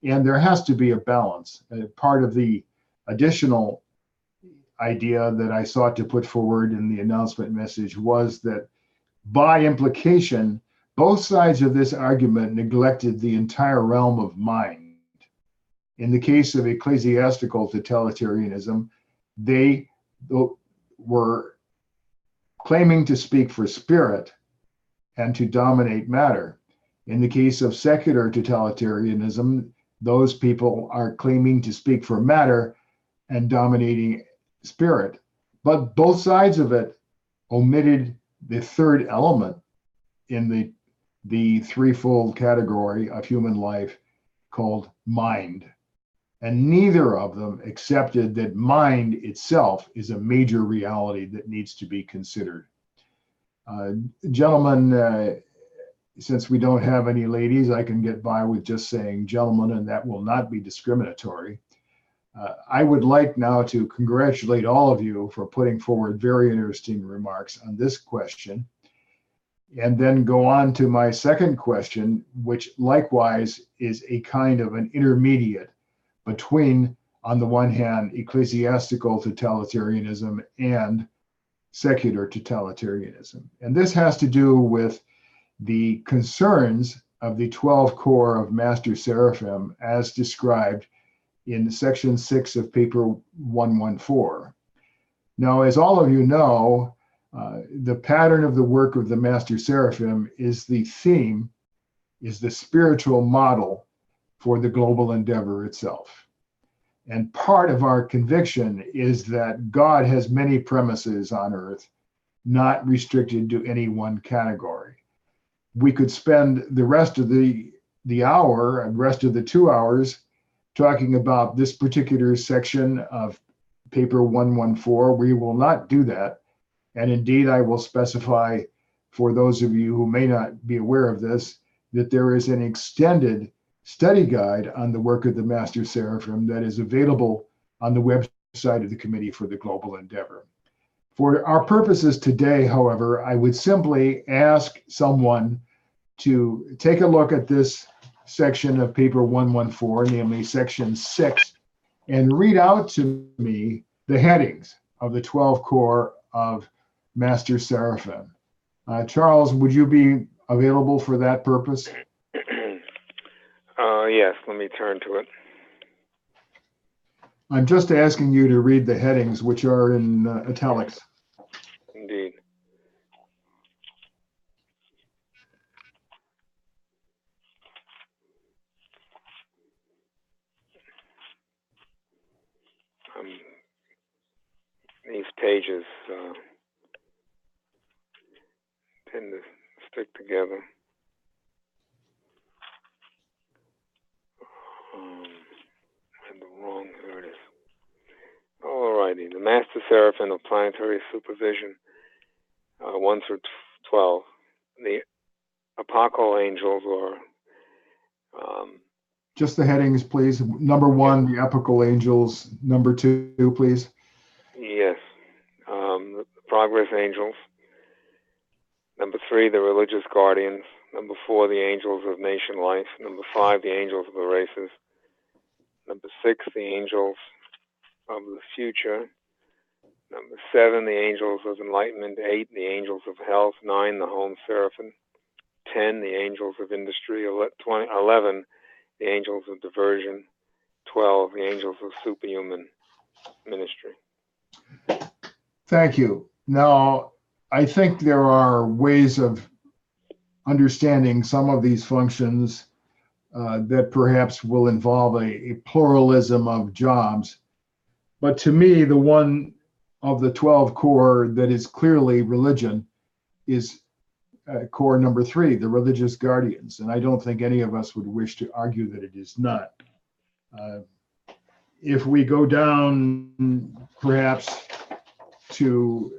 And there has to be a balance. Part of the additional idea that I sought to put forward in the announcement message was that by implication, both sides of this argument neglected the entire realm of mind. In the case of ecclesiastical totalitarianism, they were claiming to speak for spirit and to dominate matter. In the case of secular totalitarianism, those people are claiming to speak for matter and dominating spirit. But both sides of it omitted the third element in the threefold category of human life called mind. And neither of them accepted that mind itself is a major reality that needs to be considered. Gentlemen, since we don't have any ladies, I can get by with just saying gentlemen, and that will not be discriminatory. I would like now to congratulate all of you for putting forward very interesting remarks on this question, and then go on to my second question, which likewise is a kind of an intermediate between, on the one hand, ecclesiastical totalitarianism and secular totalitarianism. And this has to do with the concerns of the 12 core of Master Seraphim as described in section 6 of paper 114. Now, as all of you know, the pattern of the work of the Master Seraphim is the theme, is the spiritual model for the global endeavor itself. And part of our conviction is that God has many premises on earth, not restricted to any one category. We could spend the rest of the hour and rest of the 2 hours talking about this particular section of paper 114. We will not do that. And indeed, I will specify for those of you who may not be aware of this, that there is an extended study guide on the work of the Master Seraphim that is available on the website oversight of the Committee for the Global Endeavor. For our purposes today, however, I would simply ask someone to take a look at this section of paper 114, namely section 6, and read out to me the headings of the 12 core of Master Seraphim. Charles, would you be available for that purpose? Yes, let me turn to it. I'm just asking you to read the headings, which are in italics. Indeed. These pages tend to stick together. And the wrong, here it is. All righty. The Master Seraphim of Planetary Supervision, 1 through 12. The Apocal Angels, or just the headings, please. Number 1, the Apocal Angels. Number 2, please. Yes. The Progress Angels. Number 3, the Religious Guardians. Number 4, the Angels of Nation Life. Number 5, the Angels of the Races. Number 6, the Angels of the Future. Number 7, the Angels of Enlightenment. 8, the Angels of Health. 9, the Home Seraphim. 10, the Angels of Industry. 11, the Angels of Diversion. 12, the Angels of Superhuman Ministry. Thank you. Now, I think there are ways of understanding some of these functions that perhaps will involve a pluralism of jobs. But to me, the one of the 12 core that is clearly religion is core number 3, the religious guardians. And I don't think any of us would wish to argue that it is not. If we go down perhaps to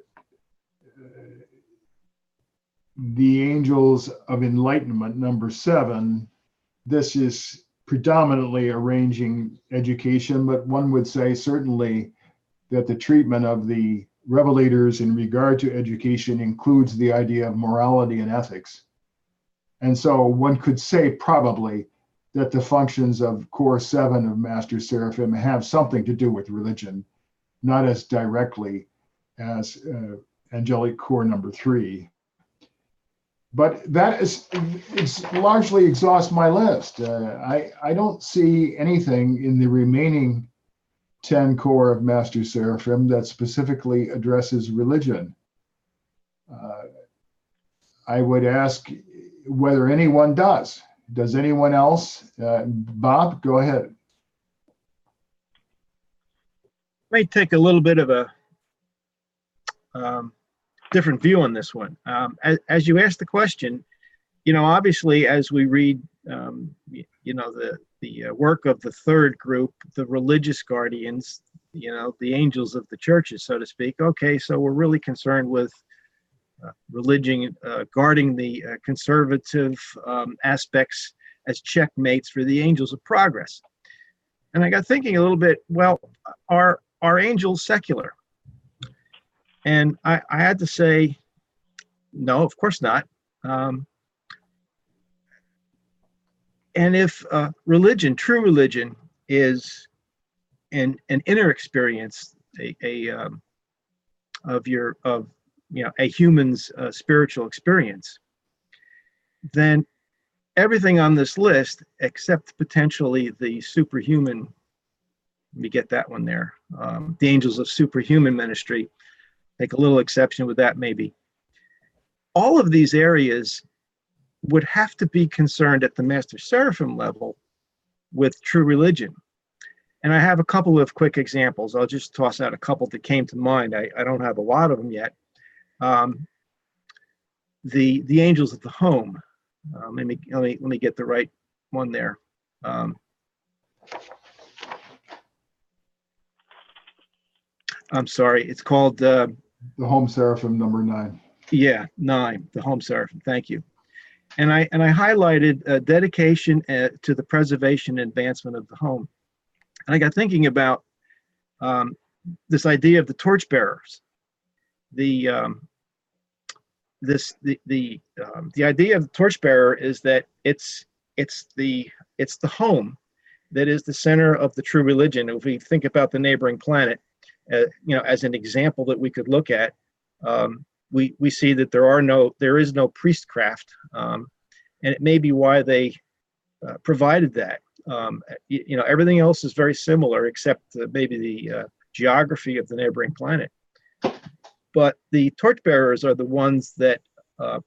the Angels of Enlightenment, number 7, this is predominantly arranging education, but one would say certainly that the treatment of the revelators in regard to education includes the idea of morality and ethics. And so one could say probably that the functions of core 7 of Master Seraphim have something to do with religion, not as directly as angelic core number 3. But that is, it's largely exhausts my list. I don't see anything in the remaining 10 core of Master Seraphim that specifically addresses religion. I would ask whether anyone does. Does anyone else? Bob, go ahead. May take a little bit of a different view on this one. As you asked the question, obviously, as we read, the work of the third group, the religious guardians, the angels of the churches, so to speak. Okay, so we're really concerned with religion guarding the conservative aspects as checkmates for the angels of progress. And I got thinking a little bit, well, are angels secular? And I had to say, no, of course not. And if religion, true religion, is an inner experience, a human's spiritual experience, then everything on this list, except potentially the superhuman, let me get that one there, the angels of superhuman ministry, take a little exception with that maybe. All of these areas would have to be concerned at the Master Seraphim level with true religion. And I have a couple of quick examples. I'll just toss out a couple that came to mind. I don't have a lot of them yet. The angels of the home. Let me get the right one there. I'm sorry. It's called the Home Seraphim number 9. Yeah, 9. The Home Seraphim. Thank you. And I highlighted dedication to the preservation and advancement of the home. And I got thinking about this idea of the torchbearers. The idea of the torchbearer is that it's the home that is the center of the true religion. If we think about the neighboring planet, as an example that we could look at, we see that there is no priestcraft, and it may be why they provided that. Everything else is very similar except maybe the geography of the neighboring planet. But the torchbearers are the ones that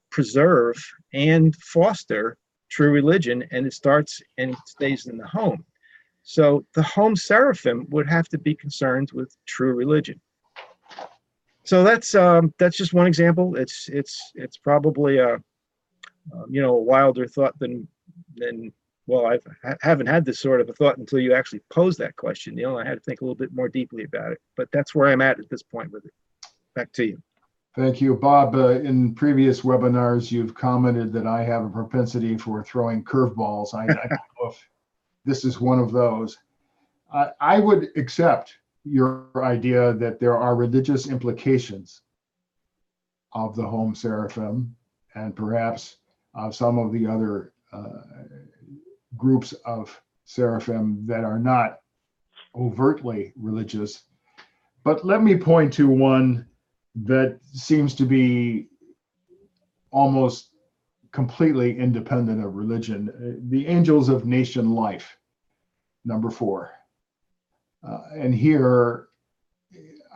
preserve and foster true religion, and it starts and it stays in the home. So the home seraphim would have to be concerned with true religion. So that's just one example. It's probably a wilder thought than well, I haven't had this sort of a thought until you actually posed that question, Neil. I had to think a little bit more deeply about it, but that's where I'm at this point with it. Back to you. Thank you, Bob. In previous webinars, you've commented that I have a propensity for throwing curveballs. I don't know if this is one of those. I would accept your idea that there are religious implications of the home seraphim and perhaps of some of the other groups of seraphim that are not overtly religious. But let me point to one that seems to be almost completely independent of religion. The angels of nation life, number 4. And here,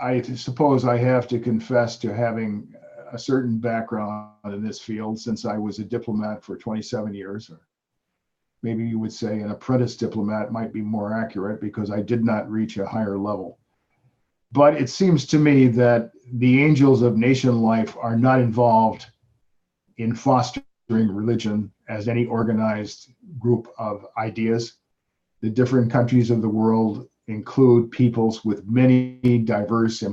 I suppose I have to confess to having a certain background in this field since I was a diplomat for 27 years. Or maybe you would say an apprentice diplomat might be more accurate because I did not reach a higher level. But it seems to me that the angels of nation life are not involved in fostering religion as any organized group of ideas. The different countries of the world include peoples with many diverse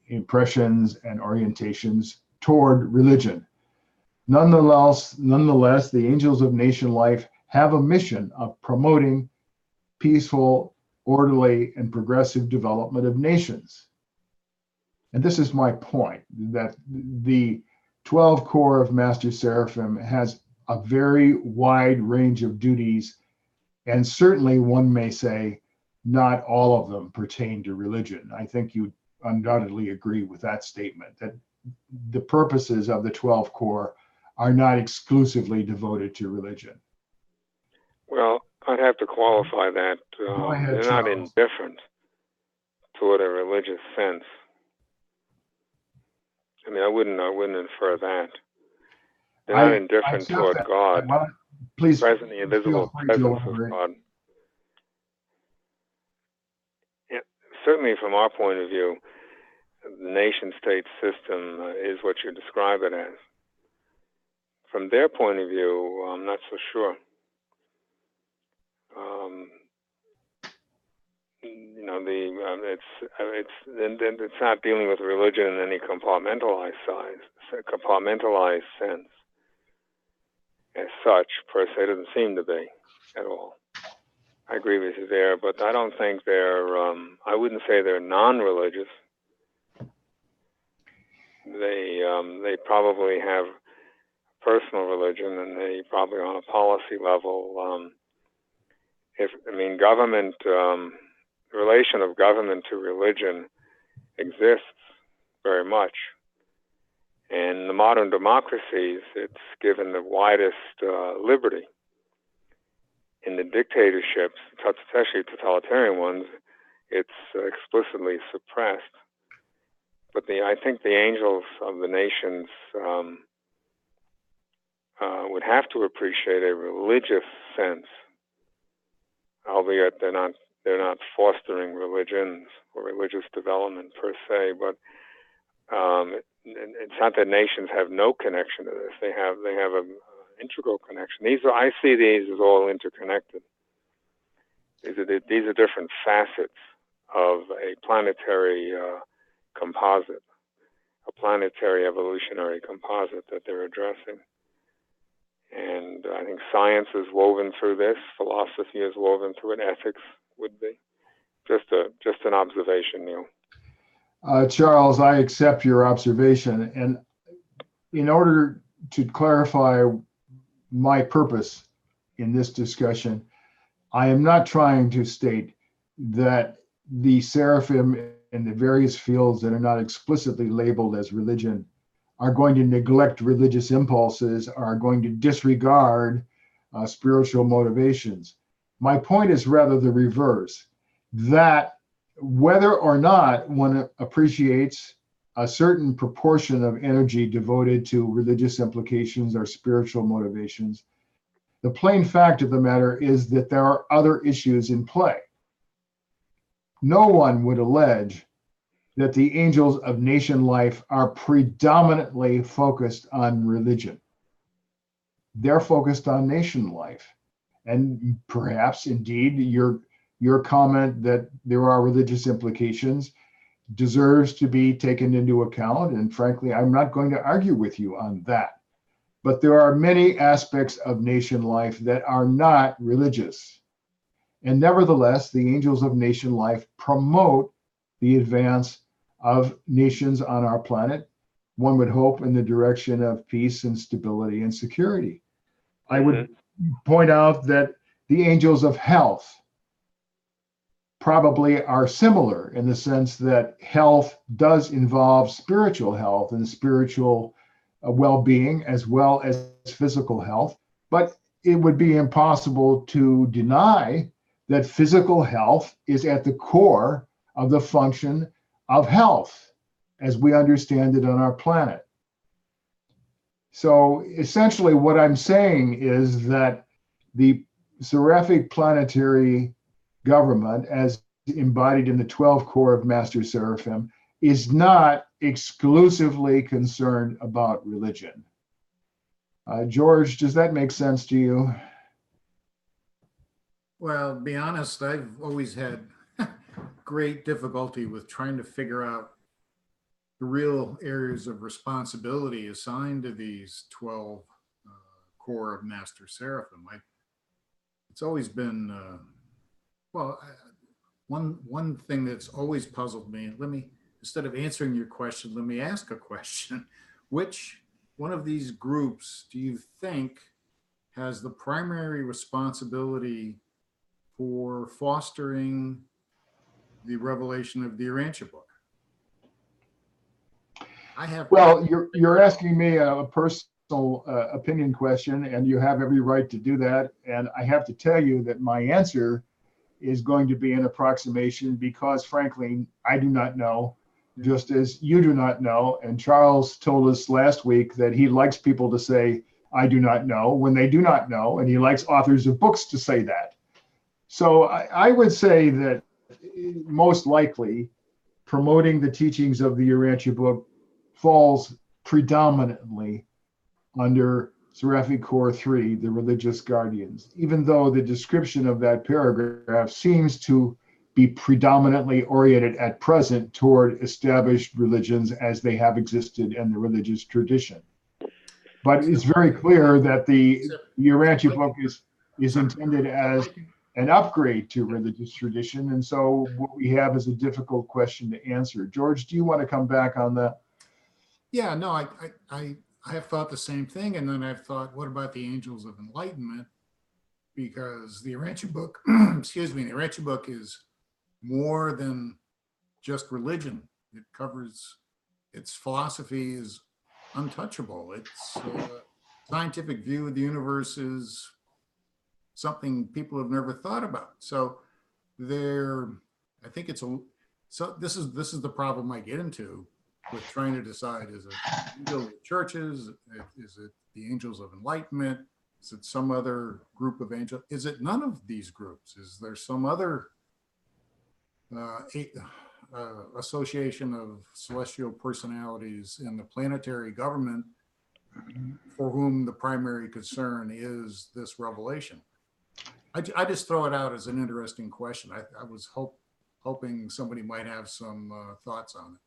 impressions and orientations toward religion. Nonetheless, the angels of nation life have a mission of promoting peaceful, orderly, and progressive development of nations. And this is my point, that the 12 Corps of Master Seraphim has a very wide range of duties, and certainly one may say not all of them pertain to religion. I think you undoubtedly agree with that statement, that the purposes of the 12 Corps are not exclusively devoted to religion. Well, I'd have to qualify that. Go ahead, they're not Charles. indifferent toward a religious sense. I mean, I wouldn't infer that. They're not indifferent toward that. God. Well, please, Present, the invisible presence of God. Yeah, certainly, from our point of view, the nation-state system is what you describe it as. From their point of view, I'm not so sure. It's not dealing with religion in any compartmentalized sense. As such, per se, doesn't seem to be at all. I agree with you there, but I don't think they're. I wouldn't say they're non-religious. They probably have personal religion, and they probably on a policy level. Government, the relation of government to religion exists very much. And in the modern democracies, it's given the widest liberty. In the dictatorships, especially totalitarian ones, it's explicitly suppressed. But I think the angels of the nations would have to appreciate a religious sense, albeit they're not fostering religions or religious development per se. But it's not that nations have no connection to this. They have an integral connection. I see these as all interconnected. These are different facets of a planetary composite, a planetary evolutionary composite that they're addressing. And I think science is woven through this, philosophy is woven through it, ethics would be. Just an observation, Neil. Charles, I accept your observation. And in order to clarify my purpose in this discussion, I am not trying to state that the seraphim in the various fields that are not explicitly labeled as religion are going to neglect religious impulses, are going to disregard spiritual motivations. My point is rather the reverse, that whether or not one appreciates a certain proportion of energy devoted to religious implications or spiritual motivations, the plain fact of the matter is that there are other issues in play. No one would allege that the angels of nation life are predominantly focused on religion. They're focused on nation life. And perhaps indeed your comment that there are religious implications deserves to be taken into account. And frankly, I'm not going to argue with you on that. But there are many aspects of nation life that are not religious. And nevertheless, the angels of nation life promote the advance of nations on our planet, one would hope in the direction of peace and stability and security. I would point out that the angels of health probably are similar in the sense that health does involve spiritual health and spiritual well-being as well as physical health. But it would be impossible to deny that physical health is at the core of the function of health as we understand it on our planet. So essentially what I'm saying is that the seraphic planetary government, as embodied in the 12 corps of Master Seraphim, is not exclusively concerned about religion. George, does that make sense to you? Well, to be honest, I've always had great difficulty with trying to figure out the real areas of responsibility assigned to these 12 corps of Master Seraphim. It's always been, one thing that's always puzzled me, instead of answering your question, let me ask a question. Which one of these groups do you think has the primary responsibility for fostering the revelation of the Urantia book? Well, you're asking me a personal opinion question, and you have every right to do that. And I have to tell you that my answer is going to be an approximation because, frankly, I do not know, just as you do not know. And Charles told us last week that he likes people to say, I do not know, when they do not know, and he likes authors of books to say that. So I would say that most likely promoting the teachings of the Urantia book falls predominantly under Seraphic Corps 3, the religious guardians, even though the description of that paragraph seems to be predominantly oriented at present toward established religions as they have existed in the religious tradition. But it's very clear that the Urantia book is intended as an upgrade to religious tradition. And so what we have is a difficult question to answer. George, do you want to come back on that? Yeah, no, I have thought the same thing. And then I've thought, what about the angels of enlightenment? Because the Urantia book, excuse me, the Urantia book is more than just religion. It covers, its philosophy is untouchable. Its scientific view of the universe is something people have never thought about. So I think so this is the problem I get into with trying to decide, is it angel churches? Is it the angels of enlightenment? Is it some other group of angels? Is it none of these groups? Is there some other association of celestial personalities in the planetary government for whom the primary concern is this revelation? I just throw it out as an interesting question. I was hoping somebody might have some thoughts on it.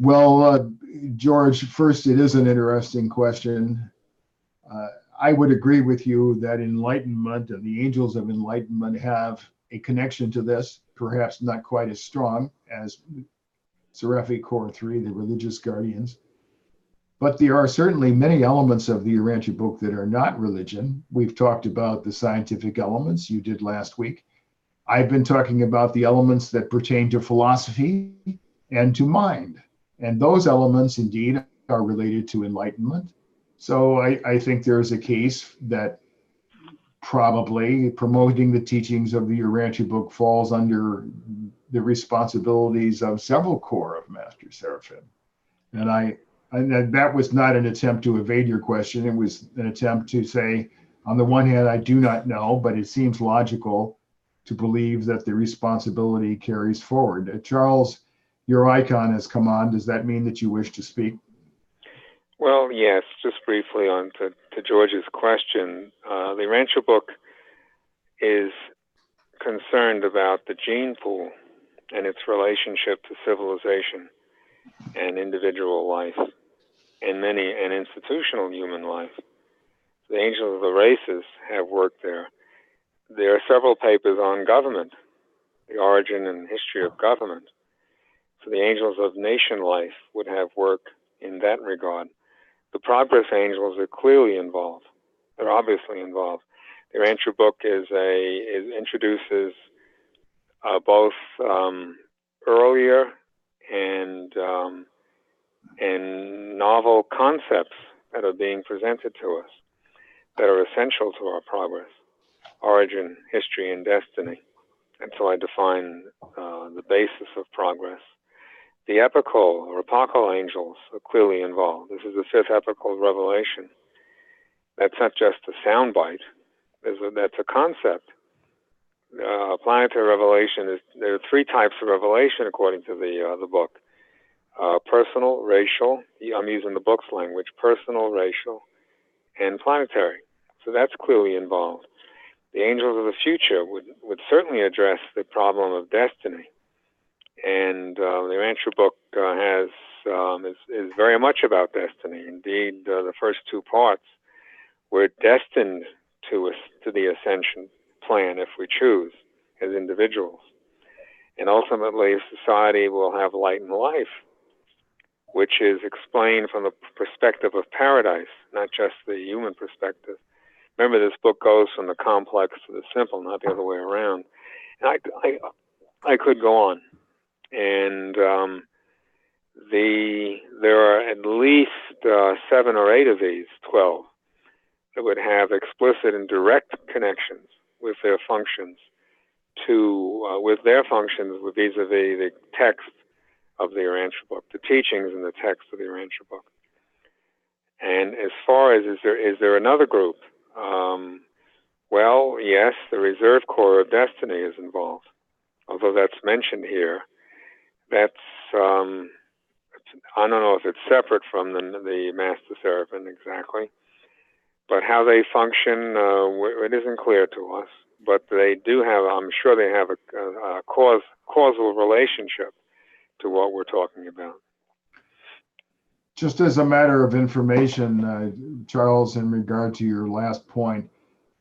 Well, George, first, it is an interesting question. I would agree with you that enlightenment and the angels of enlightenment have a connection to this, perhaps not quite as strong as Seraphic Core 3, the religious guardians. But there are certainly many elements of the Urantia book that are not religion. We've talked about the scientific elements, you did last week. I've been talking about the elements that pertain to philosophy and to mind. And those elements indeed are related to enlightenment. So I think there's a case that probably promoting the teachings of the Urantia book falls under the responsibilities of several corps of Master Seraphim. And that was not an attempt to evade your question. It was an attempt to say, on the one hand, I do not know, but it seems logical to believe that the responsibility carries forward. Charles, your icon has come on. Does that mean that you wish to speak? Well, yes, just briefly on to George's question. The Urantia book is concerned about the gene pool and its relationship to civilization and individual life and institutional human life. The angels of the races have worked there. There are several papers on government, the origin and history of government. So the angels of nation life would have work in that regard. The progress angels are clearly involved. They're obviously involved. The Urantia book introduces both earlier and novel concepts that are being presented to us that are essential to our progress, origin, history, and destiny. And so I define the basis of progress. The epical or apocal angels are clearly involved. This is the fifth epical revelation. That's not just a soundbite. That's a concept. Planetary revelation there are three types of revelation according to the book. Personal, racial, I'm using the book's language, personal, racial, and planetary. So that's clearly involved. The angels of the future would certainly address the problem of destiny. And the Urantia book is very much about destiny. Indeed, the first two parts, we're destined to the ascension plan if we choose as individuals. And ultimately, society will have light and life, which is explained from the perspective of paradise, not just the human perspective. Remember, this book goes from the complex to the simple, not the other way around. And I could go on. And there are at least 7 or 8 of these, 12, that would have explicit and direct connections with their functions vis-a-vis the text of the Urantia book, the teachings and the text of the Urantia book. And as far as is there another group? Well, yes, the Reserve Corps of Destiny is involved, although that's mentioned here. That's I don't know if it's separate from the Master Seraphim exactly, but how they function, it isn't clear to us. But they do have, I'm sure they have a causal relationship to what we're talking about. Just as a matter of information, Charles, in regard to your last point,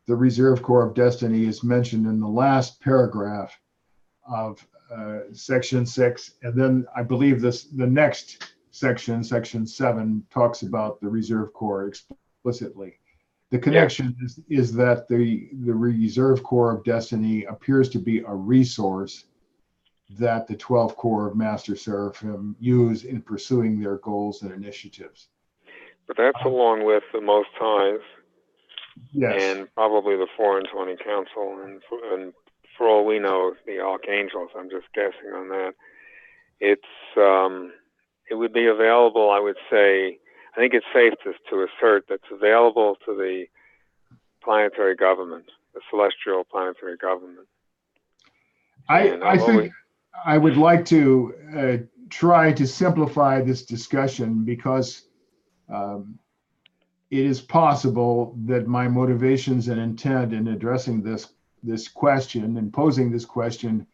the Reserve Corps of Destiny is mentioned in the last paragraph of section 6. And then I believe the next section, section 7, talks about the Reserve Corps explicitly. The connection is that the Reserve Corps of Destiny appears to be a resource that the 12 Corps of Master Seraphim use in pursuing their goals and initiatives. But that's along with the Most Highs, yes, and probably the 4 and 20 Council, and for all we know, the Archangels. I'm just guessing on that. It would be available, I would say. I think it's safe to assert that's available to the planetary government, the celestial planetary government. I think I would like to try to simplify this discussion because it is possible that my motivations and intent in addressing this question and posing this question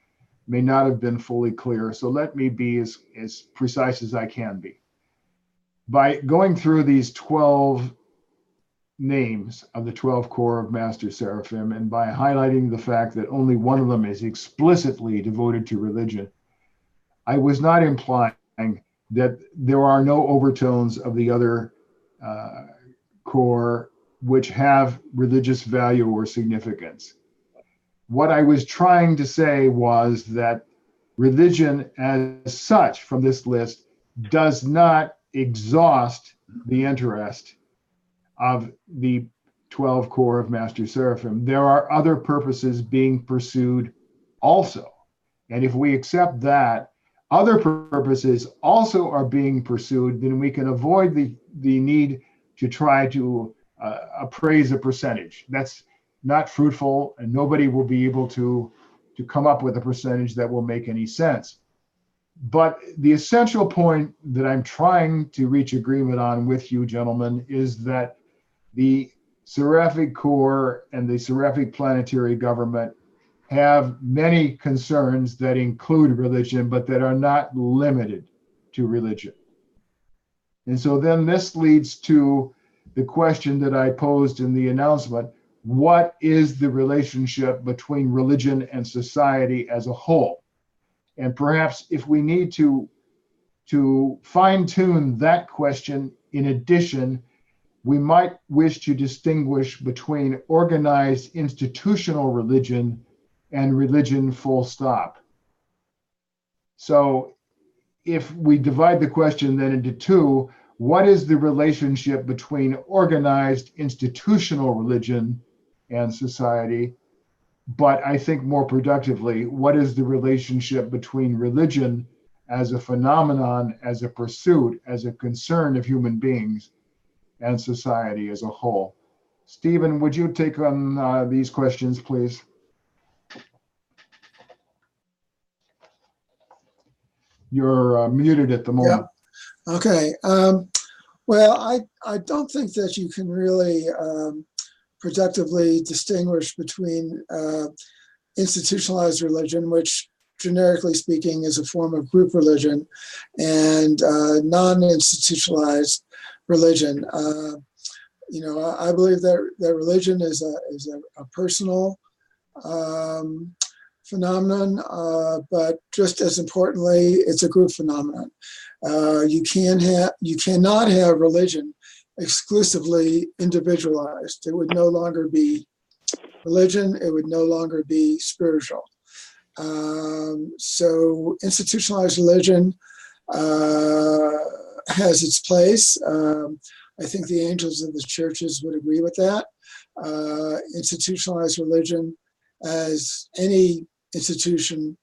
may not have been fully clear. So let me be as precise as I can be. By going through these 12 names of the 12 corps of Master Seraphim, and by highlighting the fact that only one of them is explicitly devoted to religion, I was not implying that there are no overtones of the other corps which have religious value or significance. What I was trying to say was that religion as such from this list does not exhaust the interest of the 12 corps of Master Seraphim. There are other purposes being pursued also. And if we accept that other purposes also are being pursued, then we can avoid the need to try to appraise a percentage. That's not fruitful, and nobody will be able to come up with a percentage that will make any sense. But the essential point that I'm trying to reach agreement on with you, gentlemen, is that the Seraphic Corps and the Seraphic Planetary Government have many concerns that include religion, but that are not limited to religion. And so then this leads to the question that I posed in the announcement: what is the relationship between religion and society as a whole? And perhaps if we need to fine-tune that question, in addition, we might wish to distinguish between organized institutional religion and religion full stop. So if we divide the question then into two, what is the relationship between organized institutional religion and society? But I think more productively, what is the relationship between religion as a phenomenon, as a pursuit, as a concern of human beings, and society as a whole? Stephen, would you take on these questions, please? You're muted at the moment. Yep. Okay. Well, I don't think that you can really productively distinguish between institutionalized religion, which generically speaking is a form of group religion, and non-institutionalized religion. I believe that religion is a personal phenomenon, but just as importantly, it's a group phenomenon. You cannot have religion exclusively individualized. It would no longer be religion. It would no longer be spiritual. So institutionalized religion has its place. I think the angels of the churches would agree with that. Institutionalized religion, as any institution,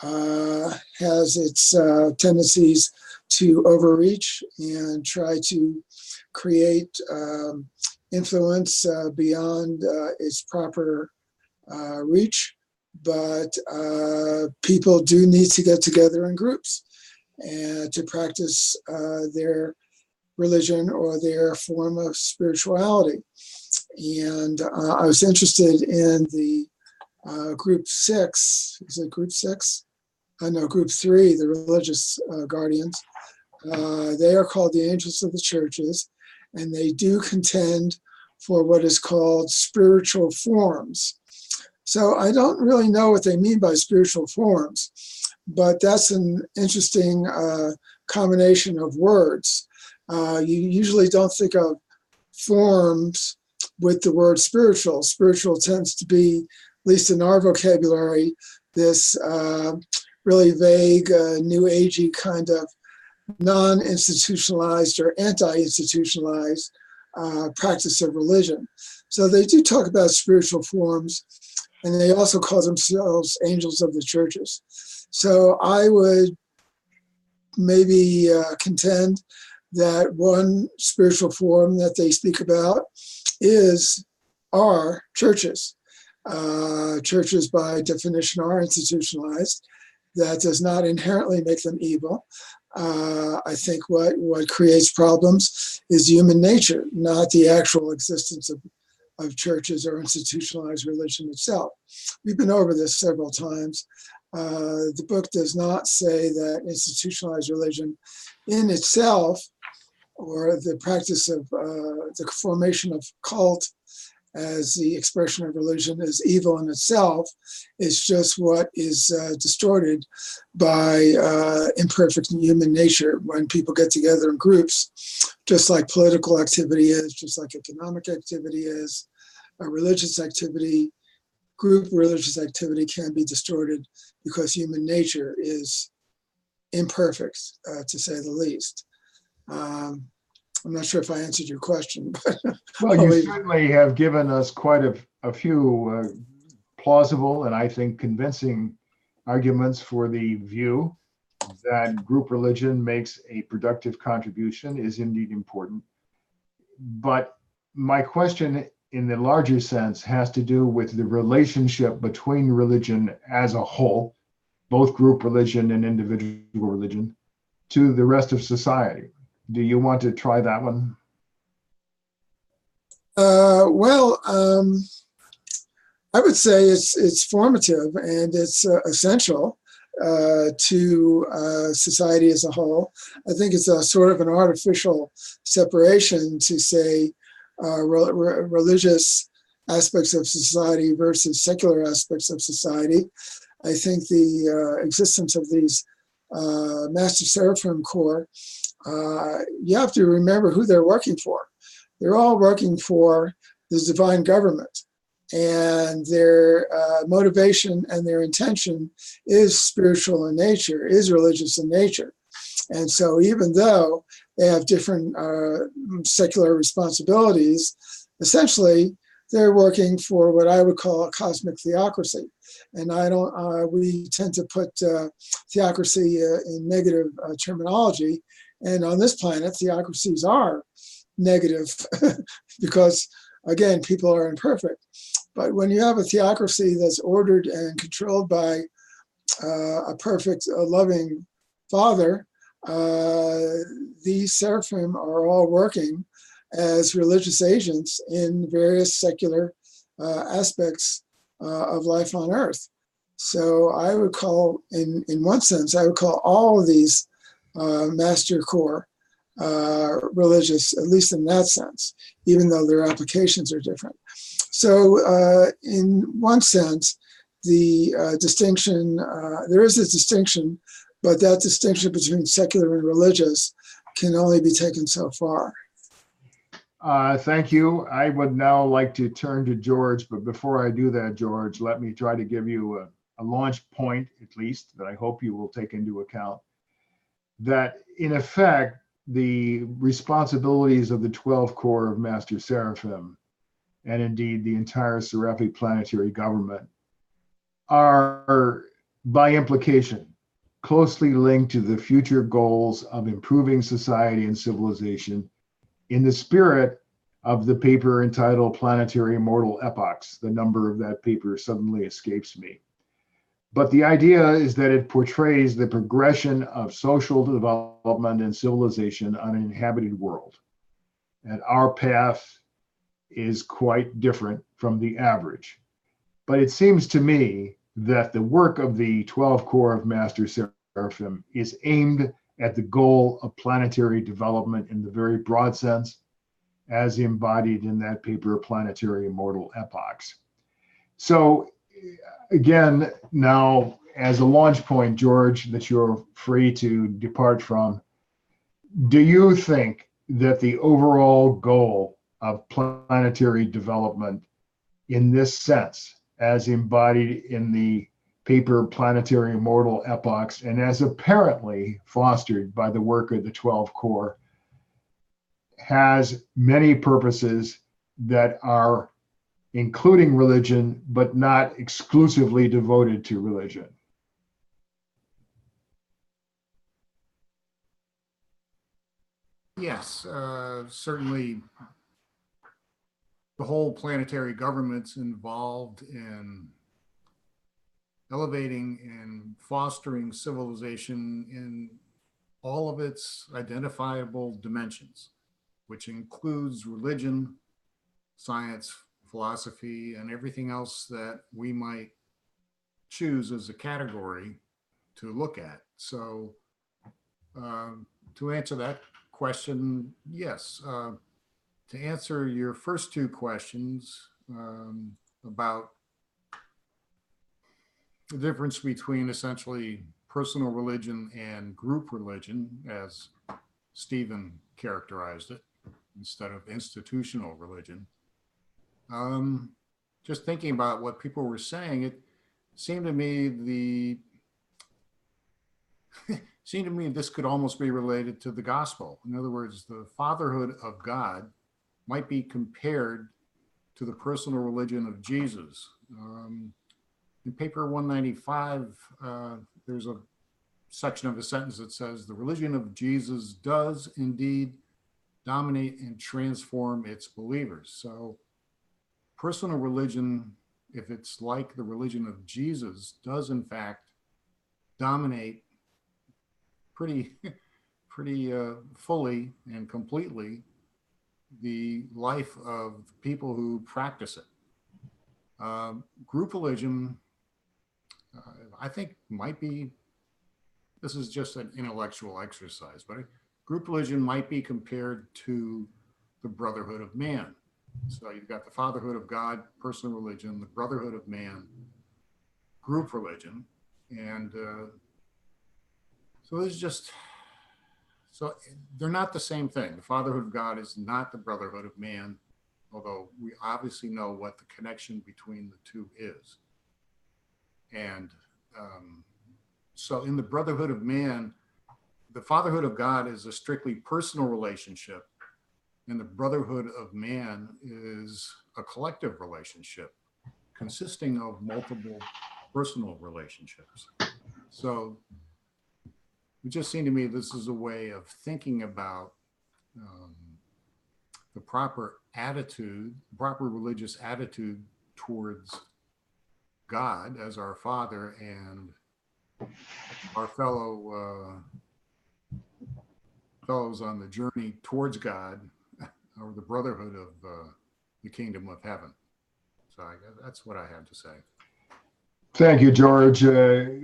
has its tendencies to overreach and try to create influence beyond its proper reach. But people do need to get together in groups and to practice their religion or their form of spirituality. And I was interested in the group 6. Is it group 6? No, group 3, the religious guardians. They are called the angels of the churches, and they do contend for what is called spiritual forms. So I don't really know what they mean by spiritual forms, but that's an interesting combination of words. You usually don't think of forms with the word spiritual. Spiritual tends to be, at least in our vocabulary, this really vague, new agey kind of non-institutionalized or anti-institutionalized practice of religion. So they do talk about spiritual forms, and they also call themselves angels of the churches. So I would maybe contend that one spiritual form that they speak about are churches. Churches, by definition, are institutionalized. That does not inherently make them evil. I think what creates problems is human nature, not the actual existence of churches or institutionalized religion itself. We've been over this several times. The book does not say that institutionalized religion in itself or the practice of the formation of cult as the expression of religion is evil in itself. It's just what is distorted by imperfect human nature when people get together in groups, just like political activity is, just like economic activity is, religious activity, group religious activity can be distorted because human nature is imperfect, to say the least. I'm not sure if I answered your question, but well, you certainly have given us quite a few plausible and I think convincing arguments for the view that group religion makes a productive contribution is indeed important. But my question in the larger sense has to do with the relationship between religion as a whole, both group religion and individual religion, to the rest of society. Do you want to try that one? I would say it's formative and it's essential to society as a whole. I think it's a sort of an artificial separation to say religious aspects of society versus secular aspects of society. I think the existence of these Master Seraphim Corps, you have to remember who they're working for. They're all working for the divine government, and their motivation and their intention is spiritual in nature, is religious in nature. And so even though they have different secular responsibilities, essentially they're working for what I would call a cosmic theocracy. And we tend to put theocracy in negative terminology. And on this planet, theocracies are negative because, again, people are imperfect. But when you have a theocracy that's ordered and controlled by a perfect, loving father, these seraphim are all working as religious agents in various secular aspects of life on earth. So I would call, in one sense, I would call all of these Master Corps religious, at least in that sense, even though their applications are different. So in one sense, the distinction, there is a distinction, but that distinction between secular and religious can only be taken so far. Thank you. I would now like to turn to George, but before I do that, George, let me try to give you a launch point, at least, that I hope you will take into account. That in effect, the responsibilities of the 12 Corps of Master Seraphim, and indeed the entire Seraphic planetary government, are by implication closely linked to the future goals of improving society and civilization in the spirit of the paper entitled Planetary Immortal Epochs. The number of that paper suddenly escapes me. But the idea is that it portrays the progression of social development and civilization on an inhabited world. And our path is quite different from the average. But it seems to me that the work of the 12 Corps of Master Seraphim is aimed at the goal of planetary development in the very broad sense, as embodied in that paper, Planetary Immortal Epochs. So again, now as a launch point, George, that you're free to depart from, do you think that the overall goal of planetary development in this sense, as embodied in the paper Planetary Immortal Epochs, and as apparently fostered by the work of the 12 Corps, has many purposes that are including religion, but not exclusively devoted to religion? Yes, certainly the whole planetary government's involved in elevating and fostering civilization in all of its identifiable dimensions, which includes religion, science, philosophy, and everything else that we might choose as a category to look at. So to answer that question, yes. To answer your first two questions about the difference between essentially personal religion and group religion, as Stephen characterized it, instead of institutional religion. Just thinking about what people were saying, it seemed to me this could almost be related to the gospel. In other words, the fatherhood of God might be compared to the personal religion of Jesus. In paper 195, there's a section of a sentence that says, the religion of Jesus does indeed dominate and transform its believers. So personal religion, if it's like the religion of Jesus, does in fact dominate pretty fully and completely the life of people who practice it. Group religion, I think might be, this is just an intellectual exercise, but group religion might be compared to the brotherhood of man. So you've got the fatherhood of God, personal religion, the brotherhood of man, group religion. And so they're not the same thing. The fatherhood of God is not the brotherhood of man, although we obviously know what the connection between the two is. And so in the brotherhood of man, the fatherhood of God is a strictly personal relationship, and the brotherhood of man is a collective relationship consisting of multiple personal relationships. So it just seemed to me this is a way of thinking about the proper attitude, proper religious attitude towards God as our Father and our fellows on the journey towards God, or the brotherhood of the kingdom of heaven. So that's what I have to say. Thank you, George.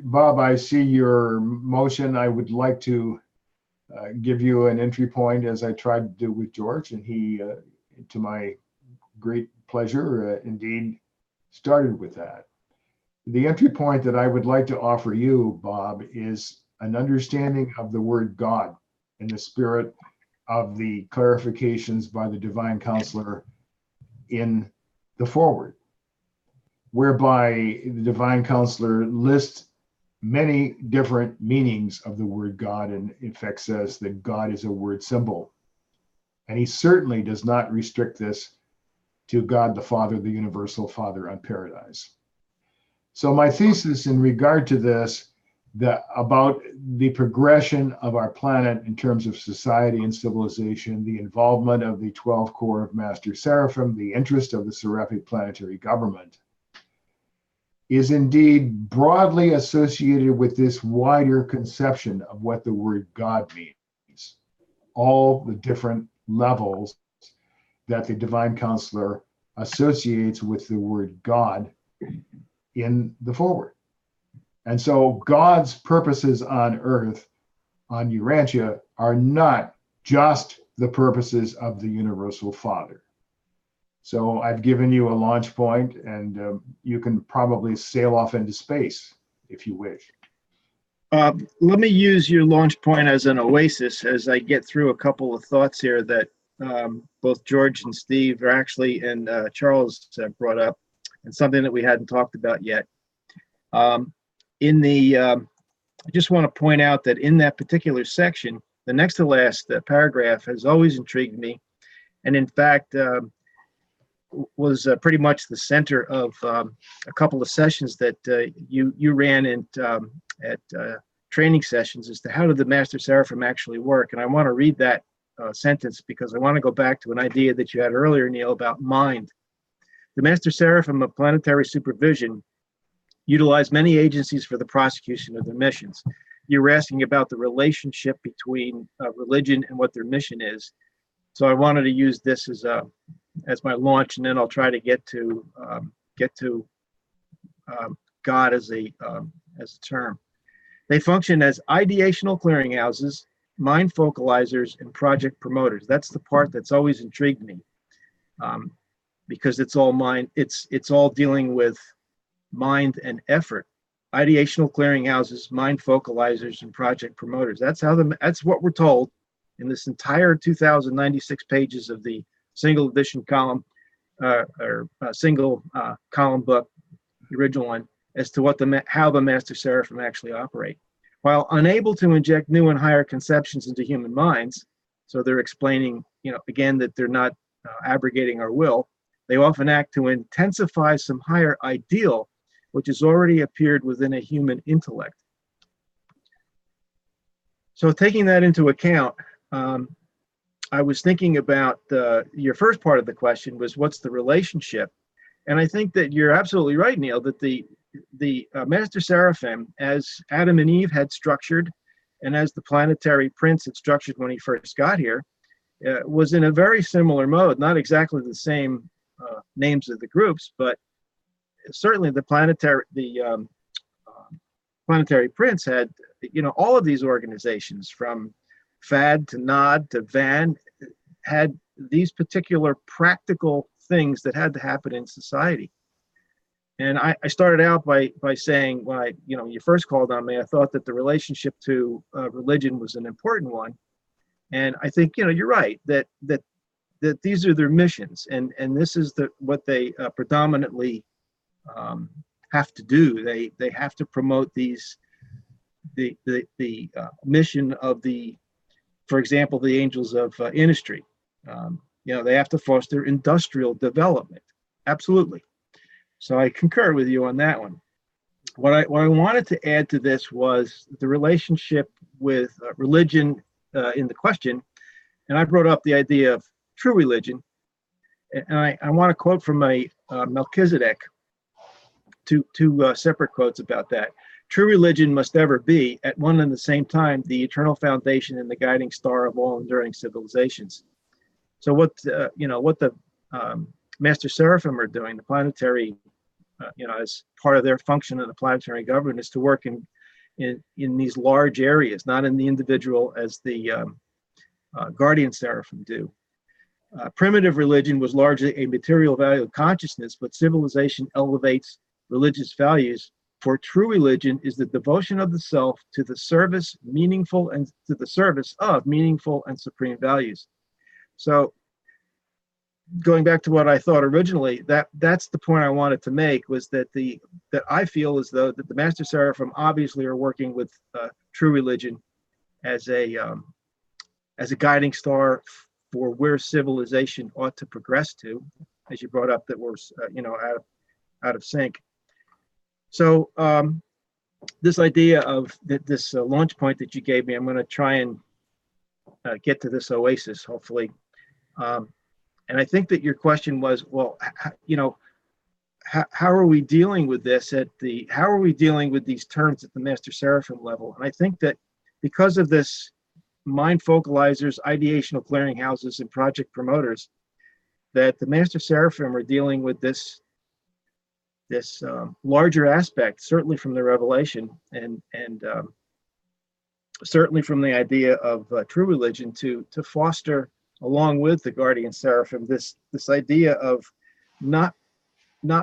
Bob, I see your motion. I would like to give you an entry point, as I tried to do with George, and he, to my great pleasure, indeed started with that. The entry point that I would like to offer you, Bob, is an understanding of the word God in the spirit of the clarifications by the divine counselor in the foreword, whereby the divine counselor lists many different meanings of the word God, and in fact says that God is a word symbol. And he certainly does not restrict this to God the Father, the universal Father on paradise. So my thesis in regard to this, about the progression of our planet in terms of society and civilization, the involvement of the 12 corps of Master Seraphim, the interest of the Seraphic planetary government, is indeed broadly associated with this wider conception of what the word God means. All the different levels that the divine counselor associates with the word God in the foreword. And so God's purposes on earth, on Urantia, are not just the purposes of the universal Father. So I've given you a launch point, and you can probably sail off into space if you wish. Let me use your launch point as an oasis as I get through a couple of thoughts here that both George and Steve are actually, and Charles brought up, and something that we hadn't talked about yet. I just want to point out that in that particular section, the next to last paragraph has always intrigued me, and in fact was pretty much the center of a couple of sessions that you ran at training sessions as to how did the Master Seraphim actually work. And I want to read that sentence because I want to go back to an idea that you had earlier, Neil, about mind. The Master Seraphim of planetary supervision utilize many agencies for the prosecution of their missions. You were asking about the relationship between religion and what their mission is. So I wanted to use this as my launch, and then I'll try to get to God as a term. They function as ideational clearinghouses mind focalizers and project promoters. That's the part that's always intrigued me, because it's all mind. It's all dealing with mind and effort. Ideational clearinghouses, mind focalizers, and project promoters. That's what we're told in this entire 2,096 pages of the single edition column single column book, the original one, as to how the Master Seraphim actually operate. While unable to inject new and higher conceptions into human minds, so they're explaining, again, that they're not abrogating our will, they often act to intensify some higher ideal which has already appeared within a human intellect. So taking that into account, I was thinking about your first part of the question was, what's the relationship? And I think that you're absolutely right, Neil, that the Master Seraphim, as Adam and Eve had structured, and as the planetary prince had structured when he first got here, was in a very similar mode, not exactly the same names of the groups, but certainly the planetary prince had, all of these organizations from FAD to NOD to VAN had these particular practical things that had to happen in society. And I started out by saying, when you first called on me, I thought that the relationship to religion was an important one. And I think, you're right, that these are their missions, and this is what they predominantly have to do. They have to promote the mission of for example, the angels of industry. They have to foster industrial development. Absolutely. So I concur with you on that one. What I wanted to add to this was the relationship with religion in the question, and I brought up the idea of true religion. And I want to quote from Melchizedek, two separate quotes about that. True religion must ever be, at one and the same time, the eternal foundation and the guiding star of all enduring civilizations. So what the Master Seraphim are doing, the planetary, as part of their function in the planetary government, is to work in these large areas, not in the individual as the guardian seraphim do. Primitive religion was largely a material value of consciousness, but civilization elevates religious values. For true religion is the devotion of the self to the service of meaningful and supreme values. So, going back to what I thought originally, that's the point I wanted to make, was that I feel as though that the Master Seraphim obviously are working with true religion as a guiding star for where civilization ought to progress to, as you brought up, that we're out of sync. So this idea of this launch point that you gave me, I'm going to try and get to this oasis, hopefully. And I think that your question was, well, how are we dealing with this how are we dealing with these terms at the Master Seraphim level? And I think that because of this mind focalizers, ideational clearinghouses, and project promoters, that the Master Seraphim are dealing with this larger aspect, certainly from the revelation, and certainly from the idea of true religion, to foster, along with the guardian seraphim, this idea of not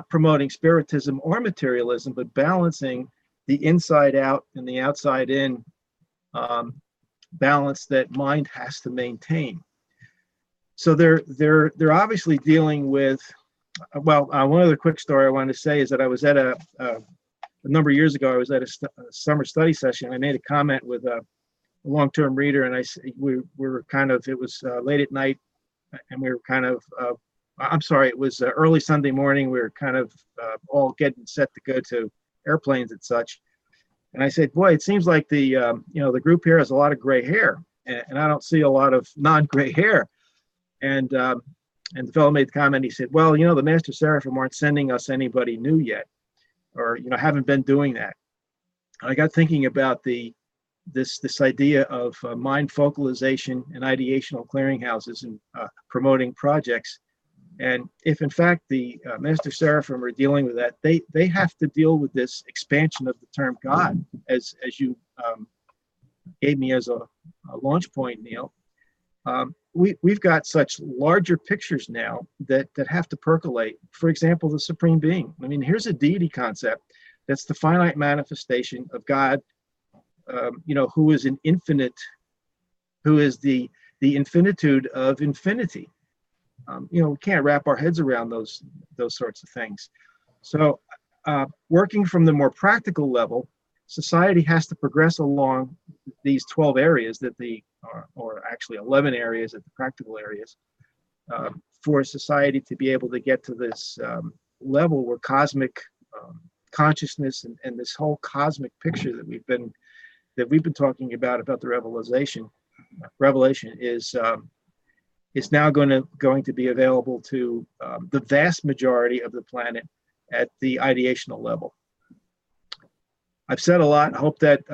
promoting spiritism or materialism, but balancing the inside out and the outside in balance that mind has to maintain. So they're obviously dealing with, one other quick story I wanted to say is that I was at a number of years ago, I was at a summer study session. I made a comment with a long-term reader, and we were kind of, it was late at night, and we were kind of, it was early Sunday morning. We were kind of all getting set to go to airplanes and such. And I said, boy, it seems like the group here has a lot of gray hair, and I don't see a lot of non-gray hair. And the fellow made the comment, he said, well, the Master Seraphim aren't sending us anybody new yet, or, haven't been doing that. And I got thinking about this idea of mind focalization and ideational clearinghouses and promoting projects. And if in fact the Master Seraphim are dealing with that, they have to deal with this expansion of the term God, as you gave me as a launch point, Neil. We've got such larger pictures now that have to percolate. For example, the supreme being. I mean, here's a deity concept that's the finite manifestation of God, who is an infinite, who is the infinitude of infinity. We can't wrap our heads around those sorts of things. So, working from the more practical level, society has to progress along these 12 areas or actually 11 areas at the practical areas, for society to be able to get to this level where cosmic consciousness and this whole cosmic picture that we've been talking about the revelation is now going to be available to the vast majority of the planet at the ideational level. I've said a lot. I hope that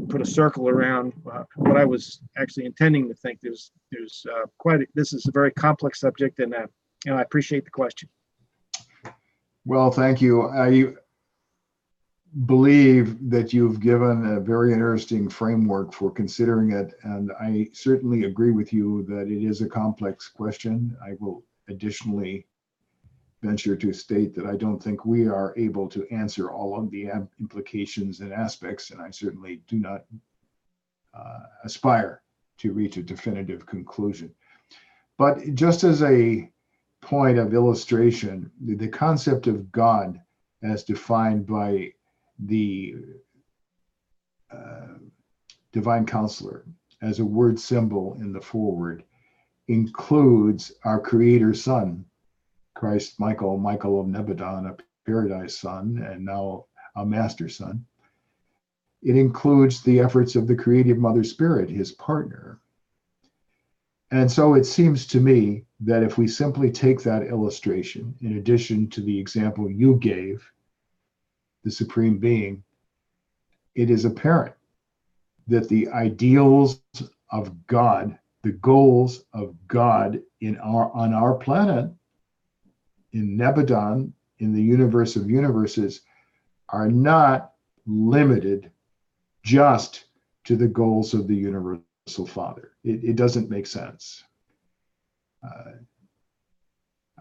put a circle around what I was actually intending to think. This is a very complex subject, and I appreciate the question. Well, thank you. I believe that you've given a very interesting framework for considering it, and I certainly agree with you that it is a complex question. I will additionally venture to state that I don't think we are able to answer all of the implications and aspects, and I certainly do not aspire to reach a definitive conclusion. But just as a point of illustration, the concept of God as defined by the divine counselor as a word symbol in the foreword includes our creator son, Christ Michael of Nebadon, a paradise son, and now a master son. It includes the efforts of the creative mother spirit, his partner. And so it seems to me that if we simply take that illustration, in addition to the example you gave, the supreme being, it is apparent that the ideals of God, the goals of God on our planet, in Nebadon, in the universe of universes, are not limited just to the goals of the universal Father. It doesn't make sense.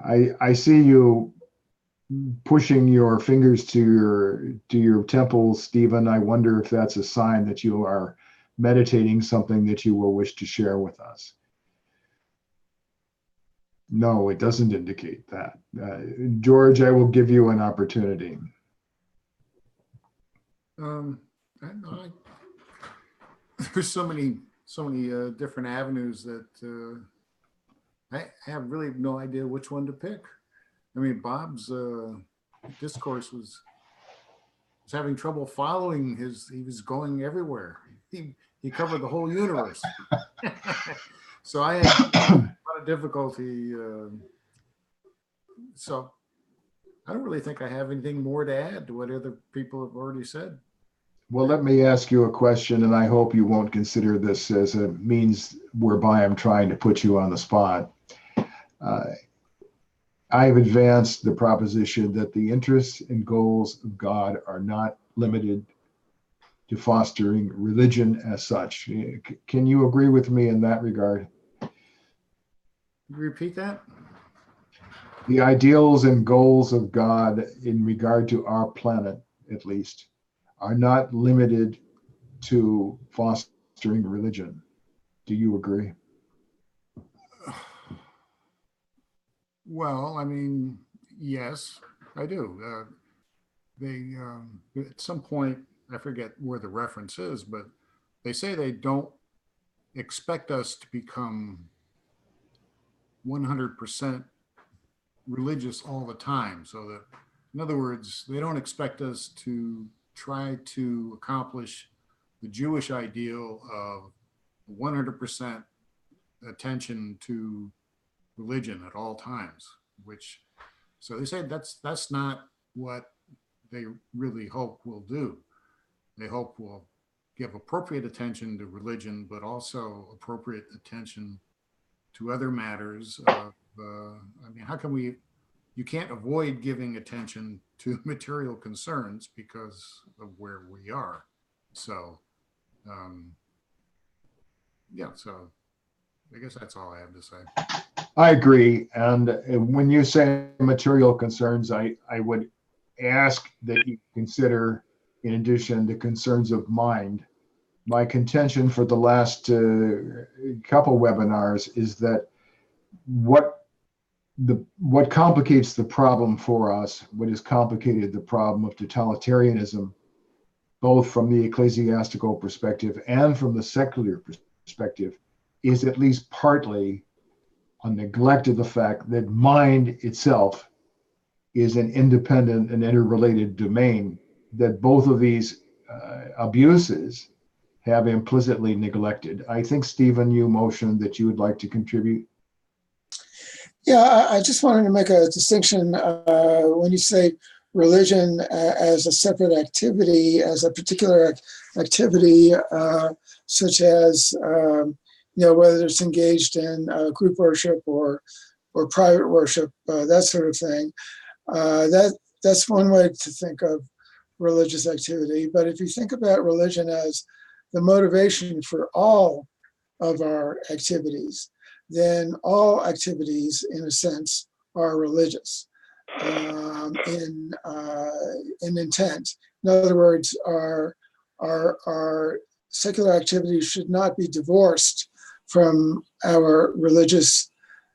I see you pushing your fingers to your temples, Stephen. I wonder if that's a sign that you are meditating something that you will wish to share with us. No, it doesn't indicate that. George, I will give you an opportunity. There's so many different avenues that I have really no idea which one to pick. I mean, Bob's discourse was having trouble following he was going everywhere. He covered the whole universe. So I had a lot of difficulty. So I don't really think I have anything more to add to what other people have already said. Well, let me ask you a question, and I hope you won't consider this as a means whereby I'm trying to put you on the spot. I've advanced the proposition that the interests and goals of God are not limited to fostering religion as such. Can you agree with me in that regard? Repeat that? The ideals and goals of God in regard to our planet, at least, are not limited to fostering religion. Do you agree? Well, I mean, yes, I do. They at some point, I forget where the reference is, but they say they don't expect us to become 100% religious all the time. So that, in other words, they don't expect us to try to accomplish the Jewish ideal of 100% attention to religion at all times, so they say that's not what they really hope we'll do. They hope we'll give appropriate attention to religion, but also appropriate attention to other matters of, I mean, how can you can't avoid giving attention to material concerns because of where we are. So yeah, so I guess that's all I have to say. I agree. And when you say material concerns, I would ask that you consider, in addition, the concerns of mind. My contention for the last couple webinars is that what complicates the problem for us, what has complicated the problem of totalitarianism, both from the ecclesiastical perspective and from the secular perspective, is at least partly a neglect of the fact that mind itself is an independent and interrelated domain that both of these abuses have implicitly neglected. I think, Stephen, you motioned that you would like to contribute. Yeah, I just wanted to make a distinction when you say religion as a separate activity, as a particular activity, such as whether it's engaged in group worship or private worship, that sort of thing. That's one way to think of religious activity. But if you think about religion as the motivation for all of our activities, then all activities, in a sense, are religious in intent. In other words, our secular activities should not be divorced from our religious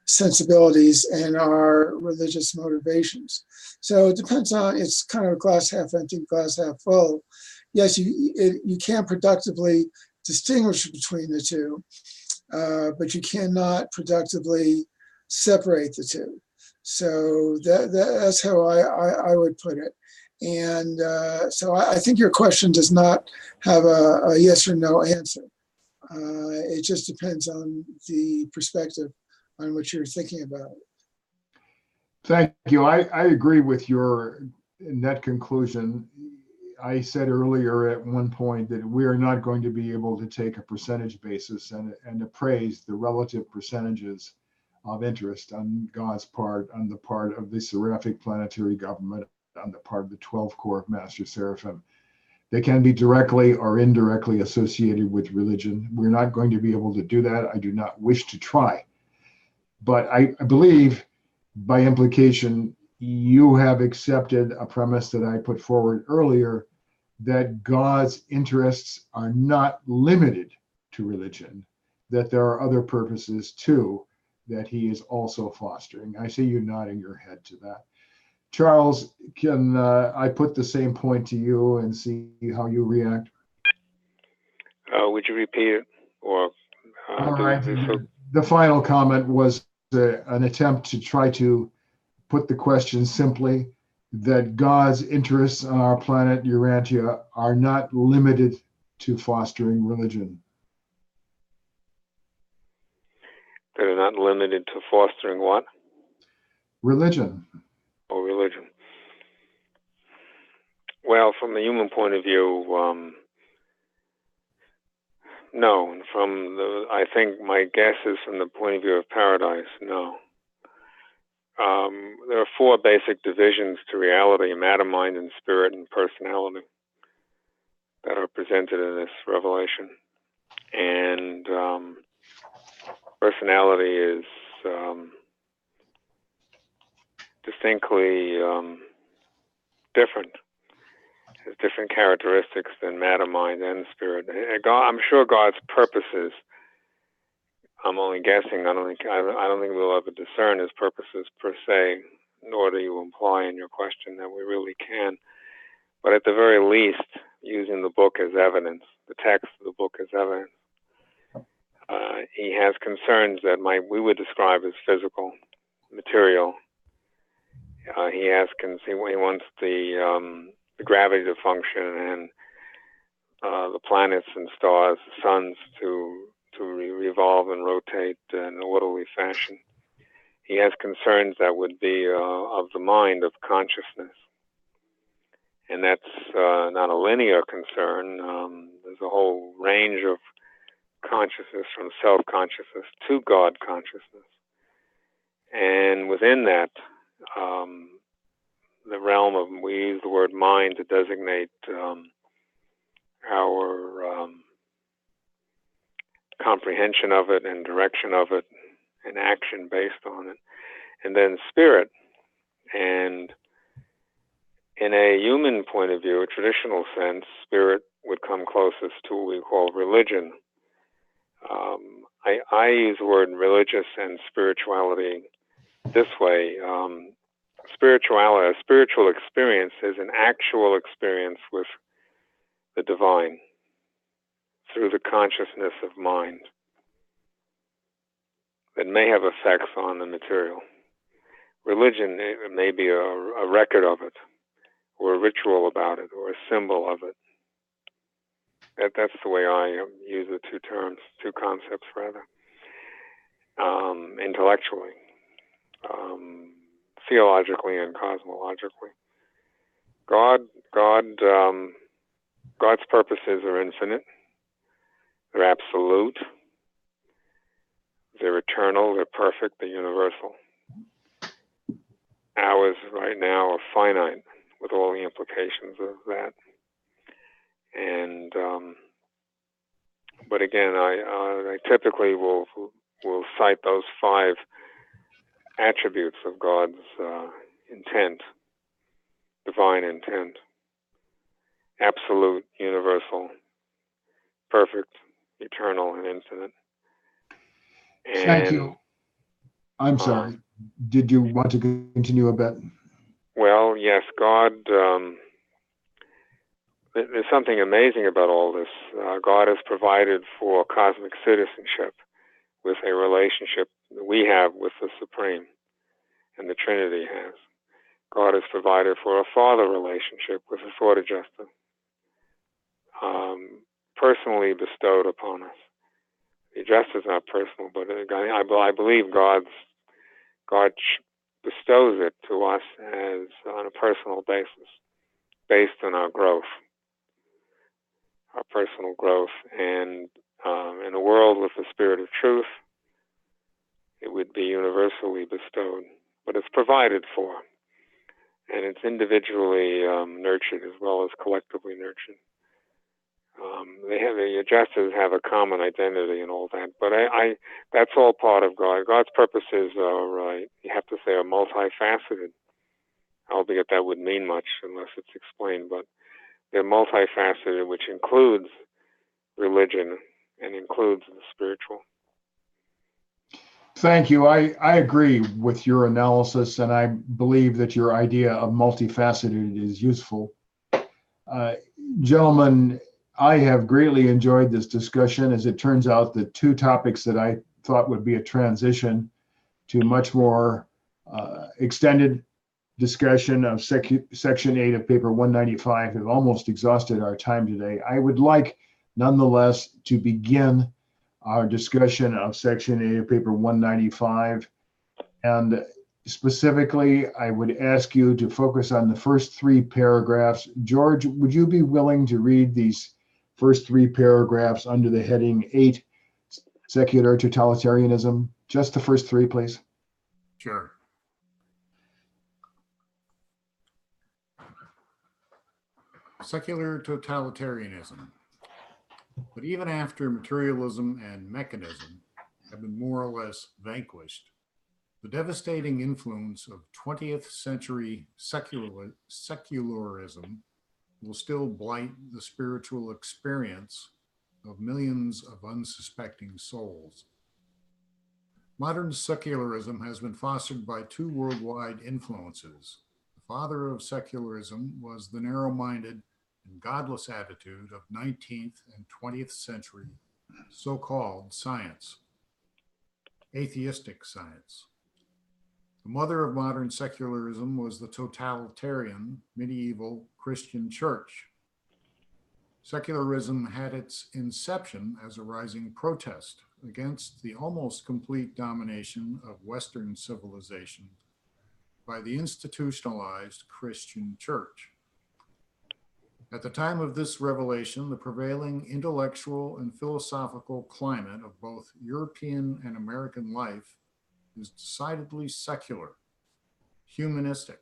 sensibilities and our religious motivations. So it depends on, it's kind of glass half empty, glass half full. Yes, you can productively distinguish between the two, but you cannot productively separate the two. So that's how I would put it. And so I think your question does not have a yes or no answer. It just depends on the perspective on which you're thinking about it. Thank you. I agree with your net conclusion. I said earlier at one point that we are not going to be able to take a percentage basis and appraise the relative percentages of interest on God's part, on the part of the seraphic planetary government, on the part of the 12 corps of Master Seraphim. They can be directly or indirectly associated with religion. We're not going to be able to do that. I do not wish to try. But I believe, by implication, you have accepted a premise that I put forward earlier, that God's interests are not limited to religion, that there are other purposes too that he is also fostering. I see you nodding your head to that. Charles, can I put the same point to you and see how you react? Would you repeat it? Or all right. The final comment was an attempt to try to put the question simply, that God's interests on our planet Urantia are not limited to fostering religion. They're not limited to fostering what? Religion. Oh, religion. Well, from the human point of view, no. And I think my guess is from the point of view of paradise, no. There are four basic divisions to reality: matter, mind, and spirit, and personality, that are presented in this revelation. And personality is distinctly different. Has different characteristics than matter, mind, and spirit. I'm sure God's purposes, I'm only guessing, I don't think we'll ever discern his purposes per se, nor do you imply in your question that we really can. But at the very least, using the book as evidence, the text of the book as evidence, he has concerns that we would describe as physical, material. He wants the gravity to function, and the planets and stars, the suns to revolve and rotate in an orderly fashion. He has concerns that would be of the mind, of consciousness. And that's not a linear concern. There's a whole range of consciousness, from self-consciousness to God consciousness. And within that, the realm of, we use the word mind to designate our comprehension of it and direction of it and action based on it. And then spirit. And in a human point of view, a traditional sense, spirit would come closest to what we call religion. I use the word religious and spirituality this way. Spirituality, a spiritual experience is an actual experience with the divine through the consciousness of mind that may have effects on the material. Religion, it may be a record of it, or a ritual about it, or a symbol of it. That's the way I use the two terms, two concepts rather, intellectually, theologically, and cosmologically. God's purposes are infinite. They're absolute. They're eternal. They're perfect. They're universal. Ours right now are finite, with all the implications of that. And but again, I typically will cite those 5 attributes of God's intent, divine intent: absolute, universal, perfect, eternal, and infinite. And, Thank you. I'm sorry. Did you want to continue a bit? Well, yes, God. There's something amazing about all this. God has provided for cosmic citizenship with a relationship that we have with the Supreme, and the Trinity has. God has provided for a father relationship with the thought adjuster, personally bestowed upon us. The adjuster is not personal, but I believe God bestows it to us as on a personal basis, based on our growth. Our personal growth, and in a world with the spirit of truth, it would be universally bestowed, but it's provided for, and it's individually nurtured as well as collectively nurtured. The adjusters have a common identity and all that, but that's all part of God. God's purposes are, you have to say, are multifaceted, albeit that wouldn't mean much unless it's explained, but they're multifaceted, which includes religion and includes the spiritual. Thank you. I agree with your analysis, and I believe that your idea of multifaceted is useful. Gentlemen, I have greatly enjoyed this discussion. As it turns out, the 2 topics that I thought would be a transition to much more extended discussion of Section 8 of Paper 195 have almost exhausted our time today. I would like, nonetheless, to begin our discussion of Section 8 of Paper 195. And specifically, I would ask you to focus on the first 3 paragraphs. George, would you be willing to read these first 3 paragraphs under the heading 8, Secular Totalitarianism? Just the first 3, please. Sure. Secular totalitarianism. But even after materialism and mechanism have been more or less vanquished, the devastating influence of 20th century secularism will still blight the spiritual experience of millions of unsuspecting souls. Modern secularism has been fostered by 2 worldwide influences. The father of secularism was the narrow-minded and godless attitude of 19th and 20th century so-called science, atheistic science. The mother of modern secularism was the totalitarian medieval Christian church. Secularism had its inception as a rising protest against the almost complete domination of Western civilization by the institutionalized Christian church. At the time of this revelation, the prevailing intellectual and philosophical climate of both European and American life is decidedly secular, humanistic.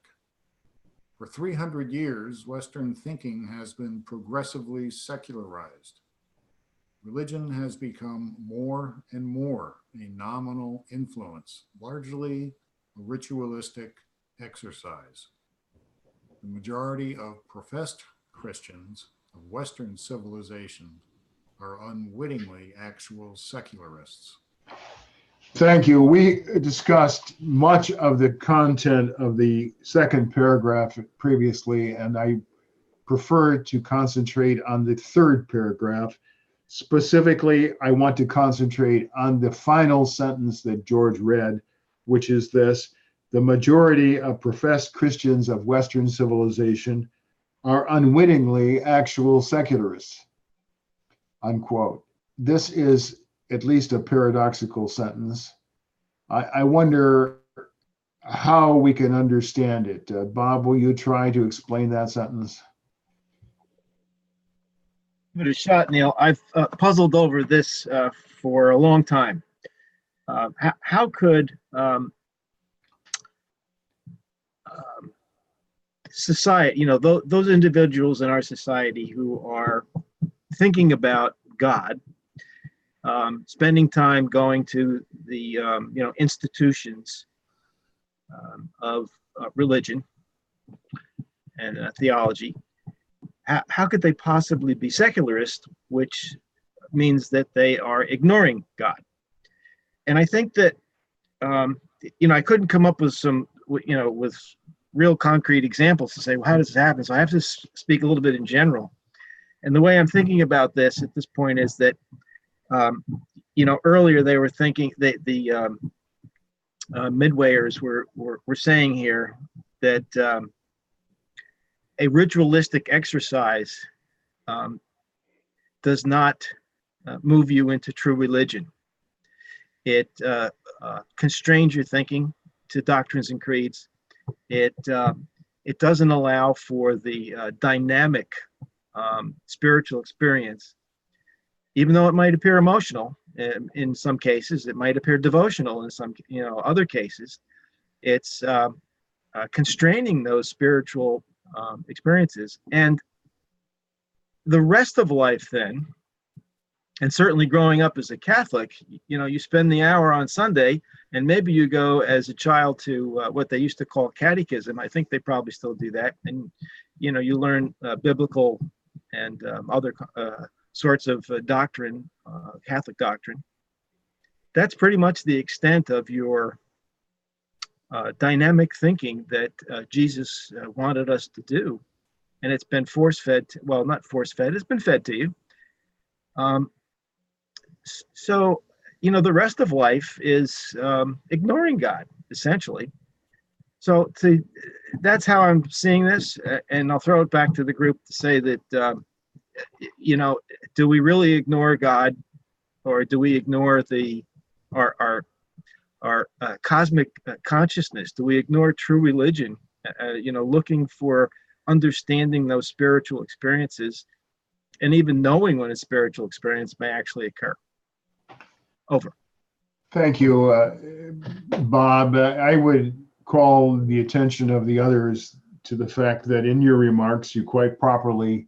For 300 years, Western thinking has been progressively secularized. religion has become more and more a nominal influence, largely a ritualistic exercise. The majority of professed Christians of Western civilization are unwittingly actual secularists. Thank you. We discussed much of the content of the second paragraph previously, and I prefer to concentrate on the third paragraph. Specifically, I want to concentrate on the final sentence that George read, which is this: the majority of professed Christians of Western civilization are unwittingly actual secularists, unquote. This is at least a paradoxical sentence. I wonder how we can understand it. Bob, will you try to explain that sentence? Give it a shot, Neil. I've puzzled over this for a long time. How could society, those individuals in our society who are thinking about God, spending time going to the institutions of religion and theology, how could they possibly be secularist, which means that they are ignoring God? And I think that I couldn't come up with some with real concrete examples to say, well, how does this happen? So I have to speak a little bit in general. And the way I'm thinking about this at this point is that earlier they were thinking that the midwayers were saying here that a ritualistic exercise does not move you into true religion. It constrains your thinking to doctrines and creeds. It doesn't allow for the dynamic spiritual experience. Even though it might appear emotional in some cases, it might appear devotional in some other cases. It's constraining those spiritual experiences. And the rest of life then, and certainly growing up as a Catholic, you spend the hour on Sunday, and maybe you go as a child to what they used to call catechism. I think they probably still do that. And, you learn biblical and other sorts of doctrine, Catholic doctrine. That's pretty much the extent of your dynamic thinking that Jesus wanted us to do. And it's been force-fed, well, not force-fed, it's been fed to you. So, the rest of life is ignoring God, essentially. So that's how I'm seeing this. And I'll throw it back to the group to say that, do we really ignore God, or do we ignore our cosmic consciousness? Do we ignore true religion, looking for understanding those spiritual experiences and even knowing when a spiritual experience may actually occur? Over. Thank you, Bob. I would call the attention of the others to the fact that in your remarks, you quite properly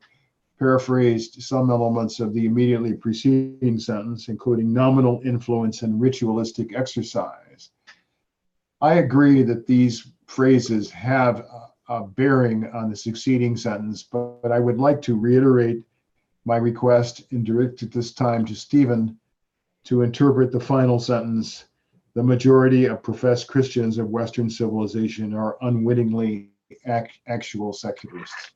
paraphrased some elements of the immediately preceding sentence, including nominal influence and ritualistic exercise. I agree that these phrases have a bearing on the succeeding sentence, but I would like to reiterate my request and direct it this time to Stephen to interpret the final sentence: the majority of professed Christians of Western civilization are unwittingly actual secularists.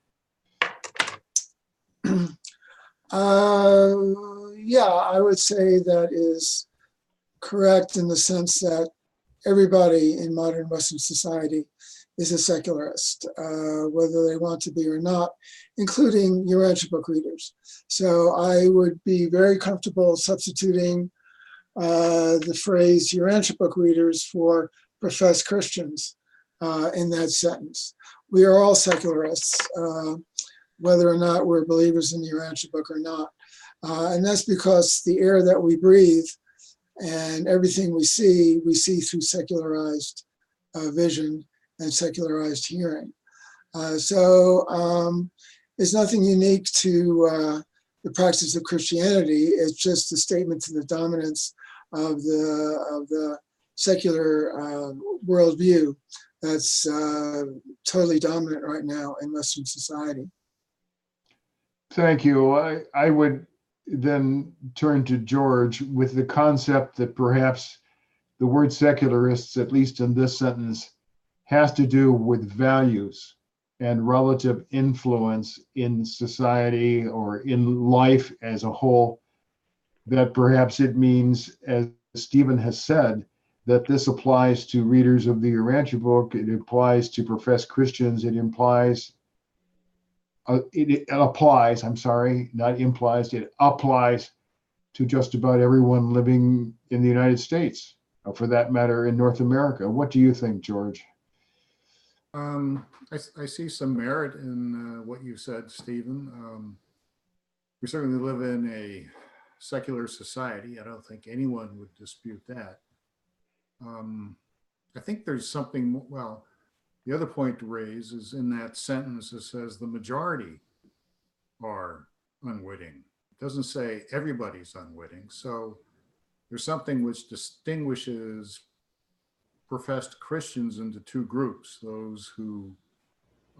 Yeah, I would say that is correct in the sense that everybody in modern Western society is a secularist, whether they want to be or not, including Urantia book readers. So I would be very comfortable substituting the phrase Urantia book readers for professed Christians in that sentence. We are all secularists, whether or not we're believers in the Urantia book or not. And that's because the air that we breathe and everything we see through secularized vision and secularized hearing. So it's nothing unique to the practice of Christianity. It's just a statement to the dominance of the secular worldview that's totally dominant right now in Western society. Thank you. I would then turn to George with the concept that perhaps the word secularists, at least in this sentence, has to do with values and relative influence in society or in life as a whole, that perhaps it means, as Stephen has said, that this applies to readers of the Urantia book, it applies to professed Christians, it applies, I'm sorry, not implies, it applies to just about everyone living in the United States, or for that matter, in North America. What do you think, George? I see some merit in what you said, Stephen. We certainly live in a secular society. I don't think anyone would dispute that. I think there's something, well, the other point to raise is in that sentence it says the majority are unwitting. It doesn't say everybody's unwitting. So there's something which distinguishes professed Christians into two groups: those who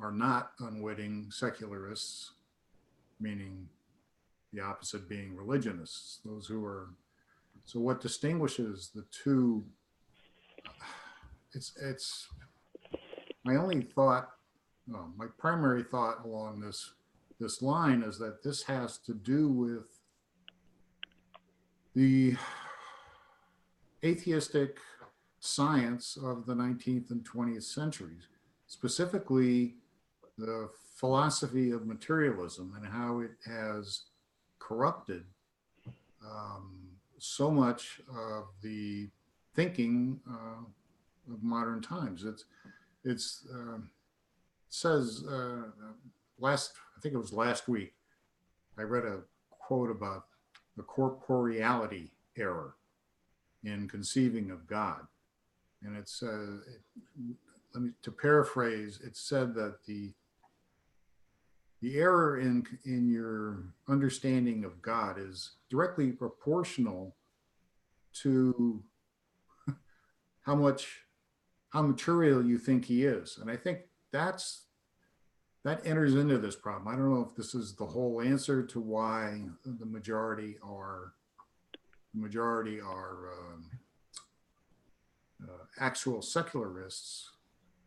are not unwitting secularists, meaning the opposite being religionists, those who are. So what distinguishes the two, it's my only thought, no, my primary thought along this line is that this has to do with the atheistic science of the 19th and 20th centuries, specifically the philosophy of materialism and how it has corrupted so much of the thinking of modern times. It says I think it was last week, I read a quote about the corporeality error in conceiving of God. And it's, to paraphrase, it said that the error in your understanding of God is directly proportional to how material you think he is. And I think that enters into this problem. I don't know if this is the whole answer to why the majority are actual secularists,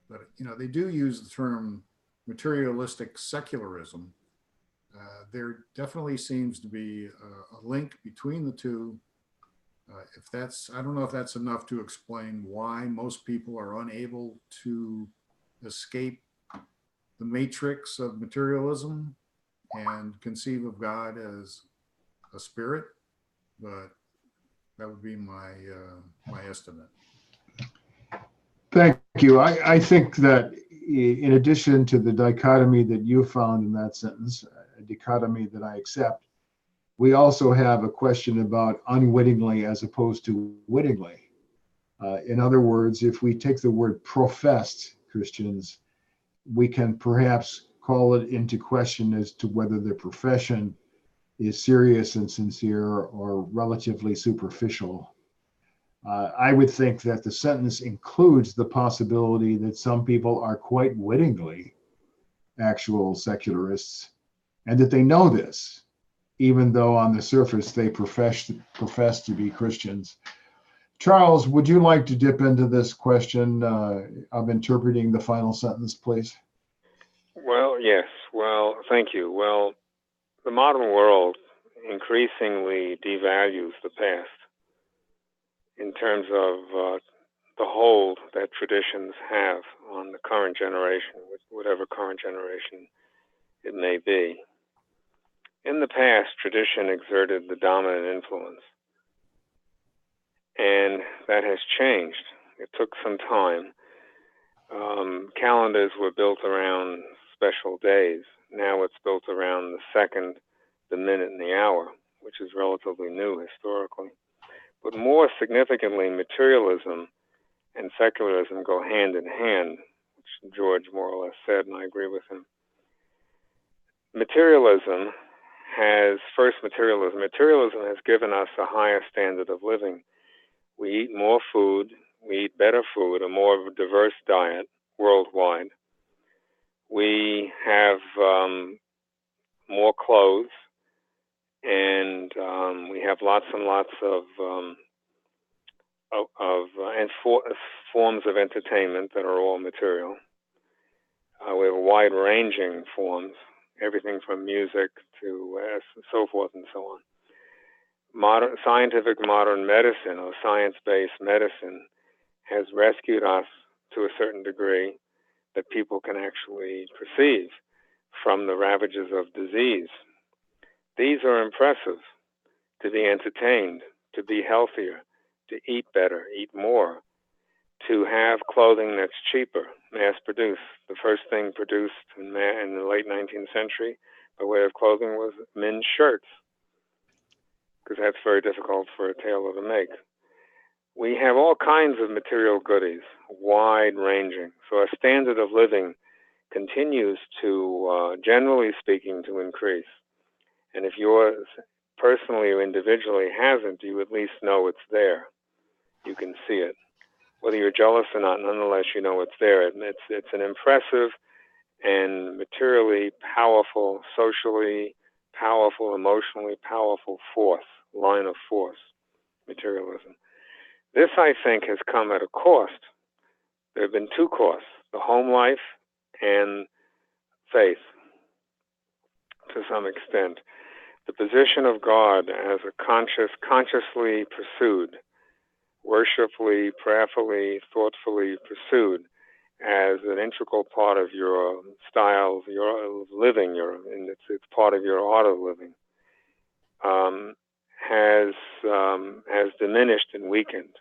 but they do use the term materialistic secularism. There definitely seems to be a link between the two. I don't know if that's enough to explain why most people are unable to escape the matrix of materialism and conceive of God as a spirit, but that would be my estimate. Thank you. I think that in addition to the dichotomy that you found in that sentence, a dichotomy that I accept, we also have a question about unwittingly as opposed to wittingly. In other words, if we take the word professed Christians, we can perhaps call it into question as to whether their profession is serious and sincere or relatively superficial. I would think that the sentence includes the possibility that some people are quite wittingly actual secularists and that they know this, even though on the surface they profess to be Christians. Charles, would you like to dip into this question of interpreting the final sentence, please? Well, yes. Well, thank you. Well, the modern world increasingly devalues the past in terms of the hold that traditions have on the current generation, whatever current generation it may be. In the past, tradition exerted the dominant influence, and that has changed. It took some time. Calendars were built around special days. Now it's built around the second, the minute, and the hour, which is relatively new historically. But more significantly, materialism and secularism go hand in hand, which George more or less said, and I agree with him. Materialism has first materialism. Materialism has given us a higher standard of living. We eat more food, we eat better food, a more diverse diet worldwide. We have more clothes, and we have lots and lots of forms of entertainment that are all material. We have wide-ranging forms, everything from music to so forth and so on. Scientific modern medicine, or science-based medicine, has rescued us to a certain degree that people can actually perceive from the ravages of disease. These are impressive: to be entertained, to be healthier, to eat better, eat more, to have clothing that's cheaper, mass-produced. The first thing produced in the late 19th century by way of clothing was men's shirts, because that's very difficult for a tailor to make. We have all kinds of material goodies, wide-ranging. So our standard of living continues to, generally speaking, to increase. And if yours personally or individually hasn't, you at least know it's there. You can see it. Whether you're jealous or not, nonetheless, you know it's there. It's an impressive and materially powerful, socially powerful, emotionally powerful force, line of force, materialism. This, I think, has come at a cost. There have been two costs: the home life and faith, to some extent. The position of God as a consciously pursued, worshipfully, prayerfully, thoughtfully pursued as an integral part of your style, your living, and it's part of your art of living, has diminished and weakened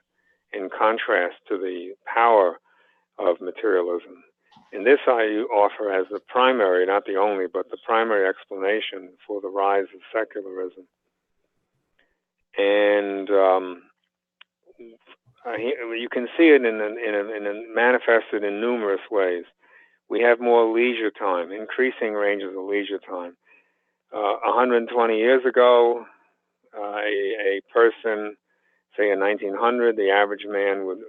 in contrast to the power of materialism. And this I offer as the primary, not the only, but the primary explanation for the rise of secularism. And you can see it manifested in numerous ways. We have more leisure time, increasing ranges of leisure time. 120 years ago, a person, say in 1900, the average man would,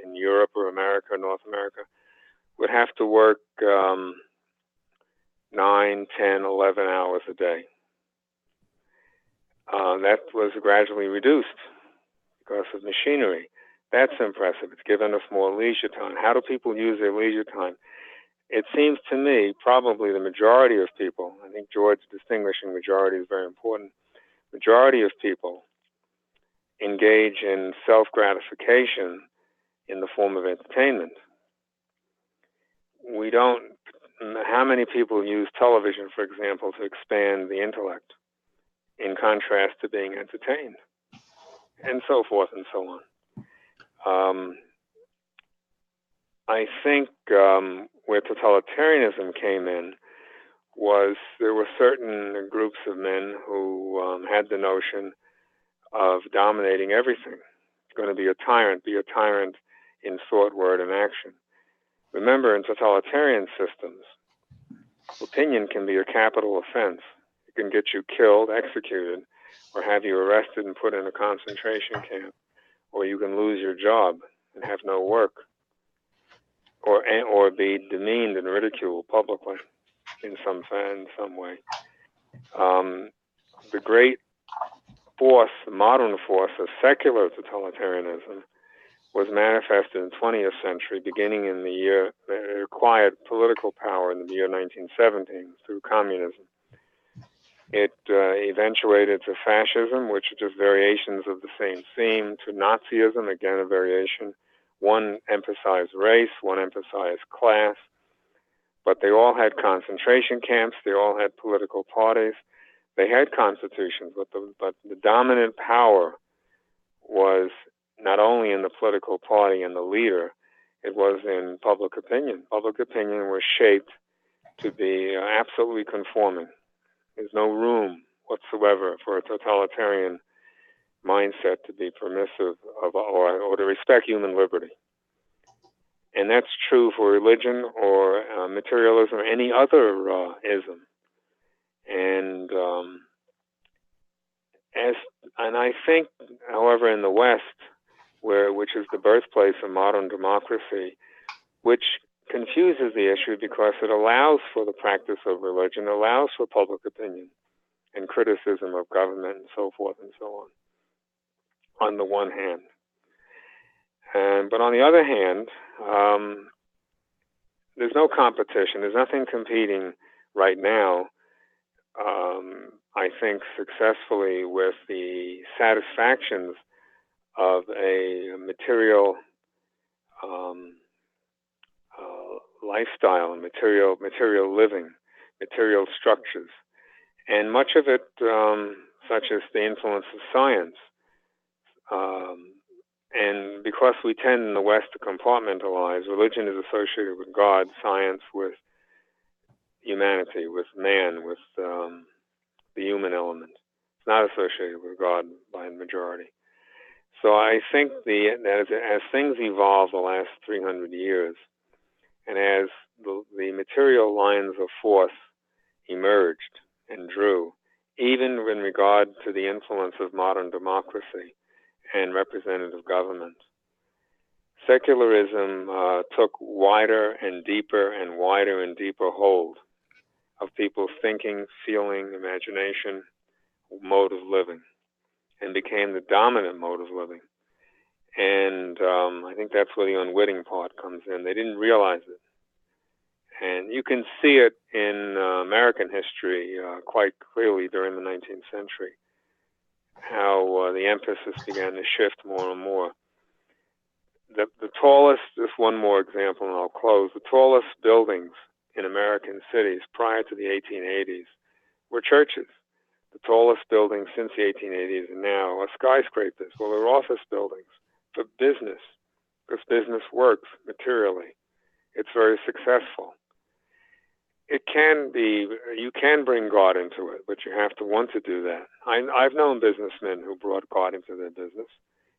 in Europe or America, North America, would have to work 9, 10, 11 hours a day. That was gradually reduced because of machinery. That's impressive. It's given us more leisure time. How do people use their leisure time? It seems to me probably the majority of people, I think George distinguishing majority is very important, majority of people engage in self-gratification in the form of entertainment. How many people use television, for example, to expand the intellect in contrast to being entertained? And so forth and so on. I think where totalitarianism came in was there were certain groups of men who had the notion of dominating everything. Going to be a tyrant in thought, word, and action. Remember, in totalitarian systems, opinion can be a capital offense. It can get you killed, executed, or have you arrested and put in a concentration camp, or you can lose your job and have no work, or be demeaned and ridiculed publicly in some way. The great force, the modern force of secular totalitarianism was manifested in the 20th century, beginning in the year it acquired political power in the year 1917 through communism. It eventuated to fascism, which are just variations of the same theme, to Nazism, again a variation. One emphasized race, one emphasized class, but they all had concentration camps, they all had political parties, they had constitutions, but the dominant power was not only in the political party and the leader, it was in public opinion. Public opinion was shaped to be absolutely conforming. There's no room whatsoever for a totalitarian mindset to be permissive or to respect human liberty. And that's true for religion or materialism or any other ism. And And I think, however, in the West, which is the birthplace of modern democracy, which confuses the issue because it allows for the practice of religion, allows for public opinion and criticism of government and so forth and so on the one hand. But on the other hand, there's no competition. There's nothing competing right now, I think, successfully with the satisfactions of a material lifestyle and material living, material structures. And much of it, such as the influence of science, and because we tend in the West to compartmentalize, religion is associated with God, science with humanity, with man, with the human element. It's not associated with God by the majority. So I think that as things evolve the last 300 years, and as the material lines of force emerged and drew, even in regard to the influence of modern democracy and representative government, secularism took wider and deeper and wider and deeper hold of people's thinking, feeling, imagination, mode of living, and became the dominant mode of living. And I think that's where the unwitting part comes in. They didn't realize it. And you can see it in American history quite clearly during the 19th century, how the emphasis began to shift more and more. The tallest, just one more example and I'll close, the tallest buildings in American cities prior to the 1880s were churches. The tallest buildings since the 1880s and now are skyscrapers. Well, they're office buildings for business, because business works materially. It's very successful. It can be, you can bring God into it, but you have to want to do that. I've known businessmen who brought God into their business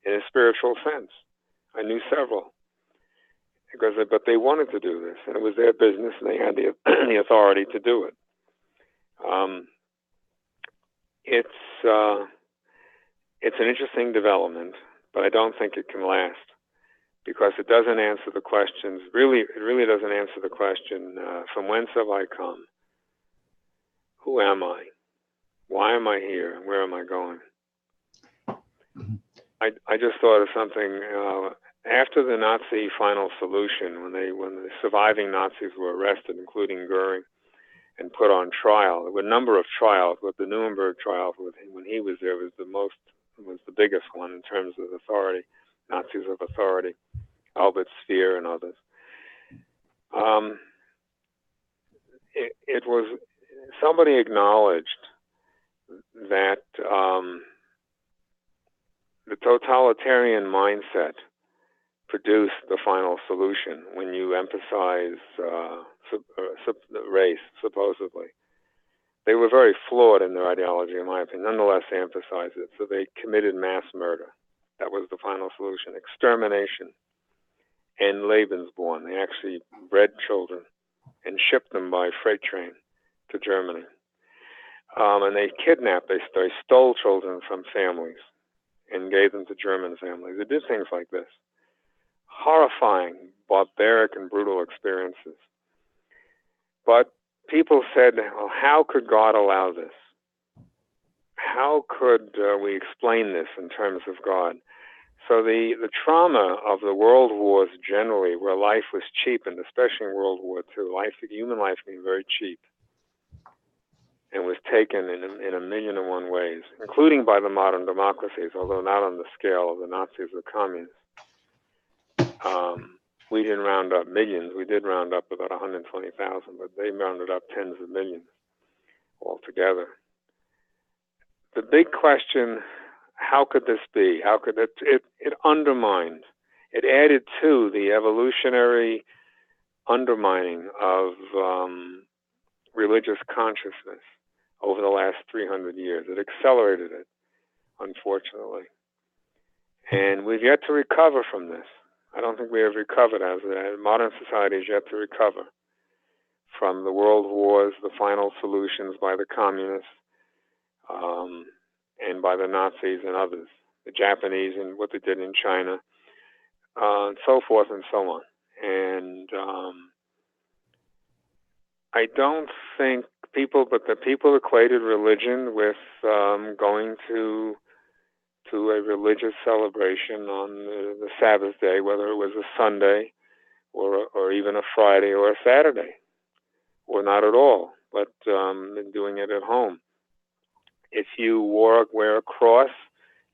in a spiritual sense. I knew several, but they wanted to do this, and it was their business, and they had the authority to do it. It's an interesting development, but I don't think it can last, because it doesn't answer the questions. It really doesn't answer the question, from whence have I come? Who am I? Why am I here? And where am I going? I just thought of something. After the Nazi final solution, when the surviving Nazis were arrested, including Goering, and put on trial, there were a number of trials, but the Nuremberg trial, when he was there, was the biggest one in terms of authority, Nazis of authority. Albert Speer and others. It was, somebody acknowledged that the totalitarian mindset produced the final solution when you emphasize race, supposedly. They were very flawed in their ideology, in my opinion. Nonetheless, they emphasized it. So they committed mass murder. That was the final solution. Extermination. And Lebensborn. They actually bred children and shipped them by freight train to Germany. And they kidnapped, they stole children from families and gave them to German families. They did things like this. Horrifying, barbaric, and brutal experiences. But people said, well, how could God allow this? How could we explain this in terms of God? So the trauma of the world wars generally, where life was cheap, and especially in World War II, human life being very cheap, and was taken in a million and one ways, including by the modern democracies, although not on the scale of the Nazis or communists. We didn't round up millions. We did round up about 120,000, but they rounded up tens of millions altogether. The big question, how could this be? How could it undermined, it added to the evolutionary undermining of religious consciousness over the last 300 years. It accelerated it, unfortunately. And we've yet to recover from this. I don't think we have recovered as modern society is yet to recover from the world wars, the final solutions by the communists, and by the Nazis and others, the Japanese and what they did in China, and so forth and so on. And I don't think the people equated religion with going to a religious celebration on the Sabbath day, whether it was a Sunday or even a Friday or a Saturday, or not at all, but doing it at home. If you wear a cross,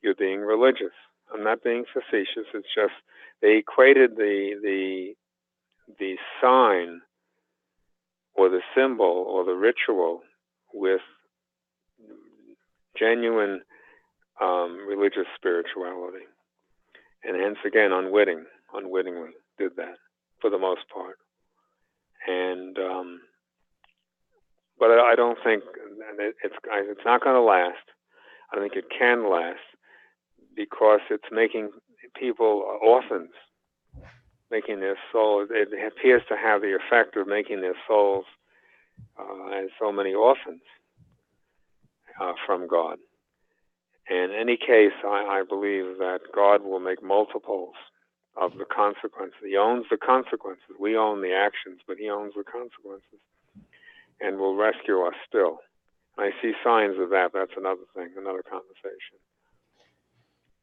you're being religious. I'm not being facetious. It's just they equated the sign or the symbol or the ritual with genuine religious spirituality, and hence again unwittingly did that for the most part. And but I don't think it's not going to last. I don't think it can last because it's making people orphans, making their soul. It appears to have the effect of making their souls as so many orphans from God. In any case, I believe that God will make multiples of the consequences. He owns the consequences. We own the actions, but he owns the consequences and will rescue us still. And I see signs of that. That's another thing, another conversation.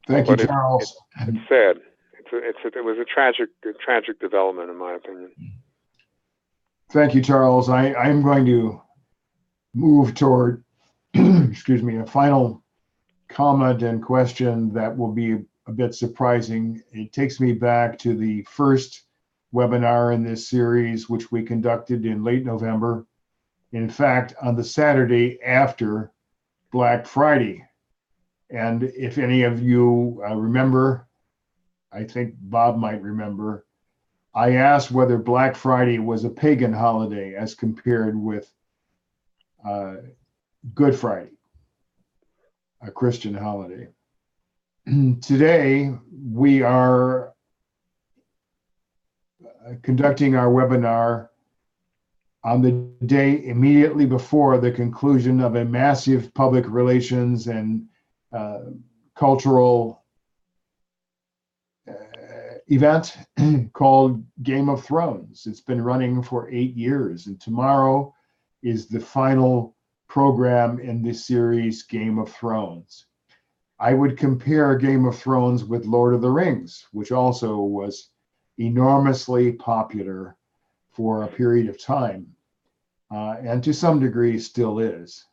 Thank you, Charles. It's sad. It was a tragic development, in my opinion. Thank you, Charles. I'm going to move toward, excuse me, a final comment and question that will be a bit surprising. It takes me back to the first webinar in this series, which we conducted in late November. In fact, on the Saturday after Black Friday. And if any of you remember, I think Bob might remember, I asked whether Black Friday was a pagan holiday as compared with Good Friday, a Christian holiday. Today, we are conducting our webinar on the day immediately before the conclusion of a massive public relations and cultural event called Game of Thrones. It's been running for 8 years, and tomorrow is the final program in this series, Game of Thrones. I would compare Game of Thrones with Lord of the Rings, which also was enormously popular for a period of time, and to some degree still is.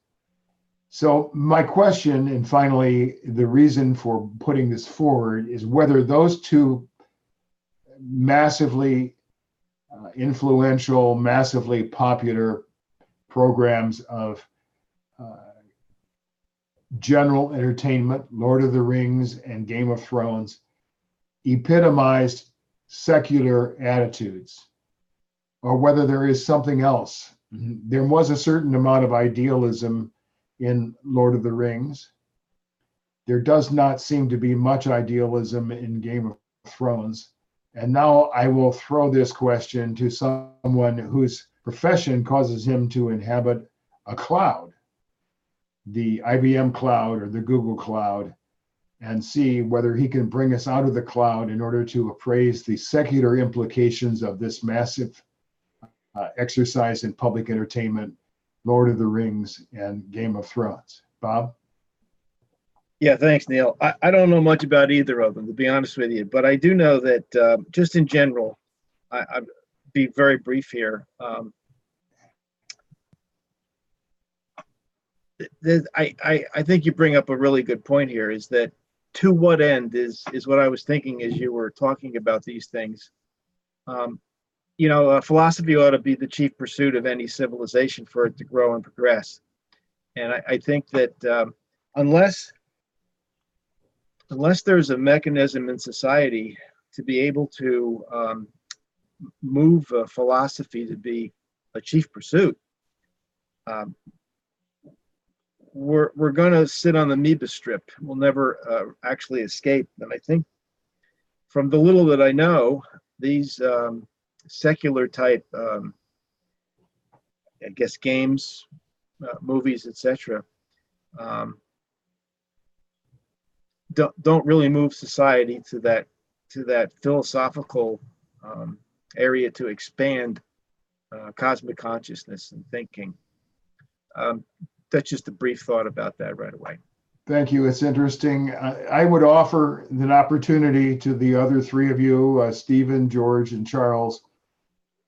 So my question, and finally, the reason for putting this forward, is whether those two massively influential, massively popular programs of general entertainment, Lord of the Rings and Game of Thrones, epitomized secular attitudes, or whether there is something else. There was a certain amount of idealism in Lord of the Rings. There does not seem to be much idealism in Game of Thrones. And now I will throw this question to someone whose profession causes him to inhabit a cloud, the IBM cloud or the Google cloud, and see whether he can bring us out of the cloud in order to appraise the secular implications of this massive exercise in public entertainment, Lord of the Rings and Game of Thrones. Bob? Yeah, thanks, Neil. I don't know much about either of them, to be honest with you, but I do know that just in general, I'll be very brief here. I think you bring up a really good point here, is that to what end is what I was thinking as you were talking about these things. Philosophy ought to be the chief pursuit of any civilization for it to grow and progress. And I think that unless there's a mechanism in society to be able to move philosophy to be a chief pursuit, we're going to sit on the amoeba strip. We'll never actually escape. And I think from the little that I know, these secular type, games, movies, etc., don't really move society to that philosophical area to expand cosmic consciousness and thinking. That's just a brief thought about that right away. Thank you. It's interesting. I would offer an opportunity to the other three of you, Stephen, George, and Charles,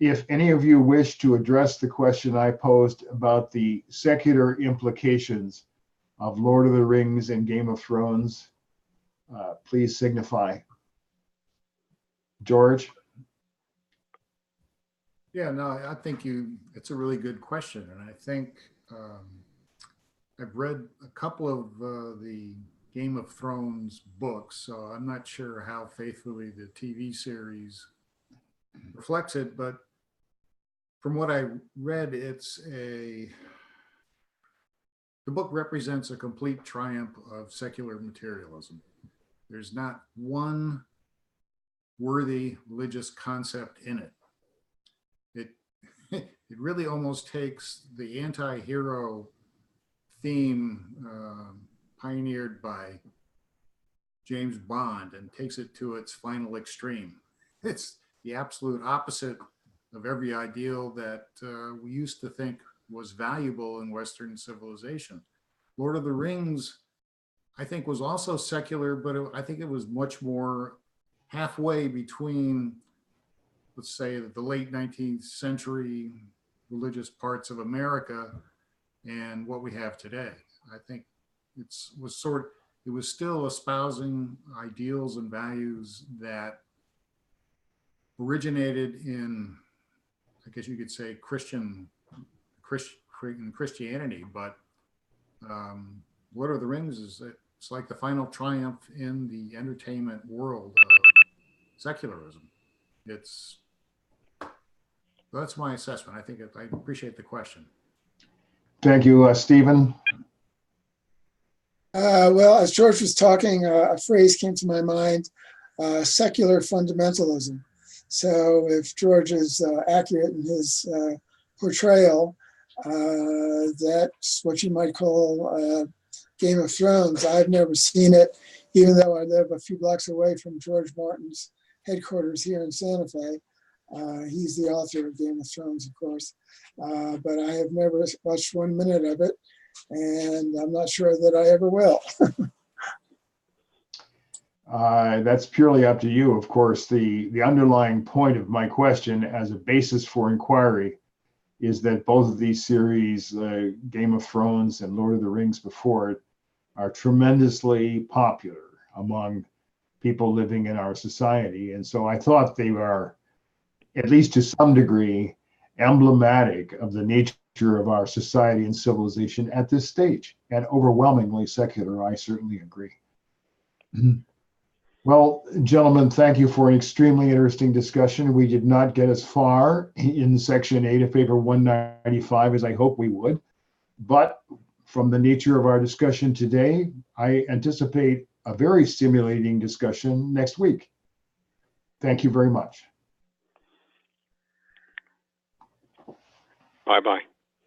if any of you wish to address the question I posed about the secular implications of Lord of the Rings and Game of Thrones, please signify. George? Yeah, no, I think it's a really good question. And I think I've read a couple of the Game of Thrones books, so I'm not sure how faithfully the TV series reflects it, but from what I read, the book represents a complete triumph of secular materialism. There's not one worthy religious concept in it. It really almost takes the anti-hero theme pioneered by James Bond and takes it to its final extreme. It's the absolute opposite of every ideal that we used to think was valuable in Western civilization. Lord of the Rings, I think, was also secular, but I think it was much more halfway between, let's say, the late 19th century religious parts of America and what we have today. I think it was still espousing ideals and values that originated in, I guess you could say, Christianity, but Lord of the Rings it's like the final triumph in the entertainment world of secularism. That's my assessment. I appreciate the question. Thank you, Stephen. Well, as George was talking, a phrase came to my mind, secular fundamentalism. So if George is accurate in his portrayal, that's what you might call Game of Thrones. I've never seen it, even though I live a few blocks away from George Martin's headquarters here in Santa Fe. He's the author of Game of Thrones, of course, but I have never watched 1 minute of it, and I'm not sure that I ever will. That's purely up to you. Of course, the underlying point of my question as a basis for inquiry is that both of these series, Game of Thrones and Lord of the Rings before it, are tremendously popular among people living in our society. And so I thought they were, at least to some degree, emblematic of the nature of our society and civilization at this stage, and overwhelmingly secular. I certainly agree. Well, gentlemen, thank you for an extremely interesting discussion. We did not get as far in Section 8 of Paper 195 as I hoped we would, but from the nature of our discussion today, I anticipate a very stimulating discussion next week. Thank you very much. Bye-bye.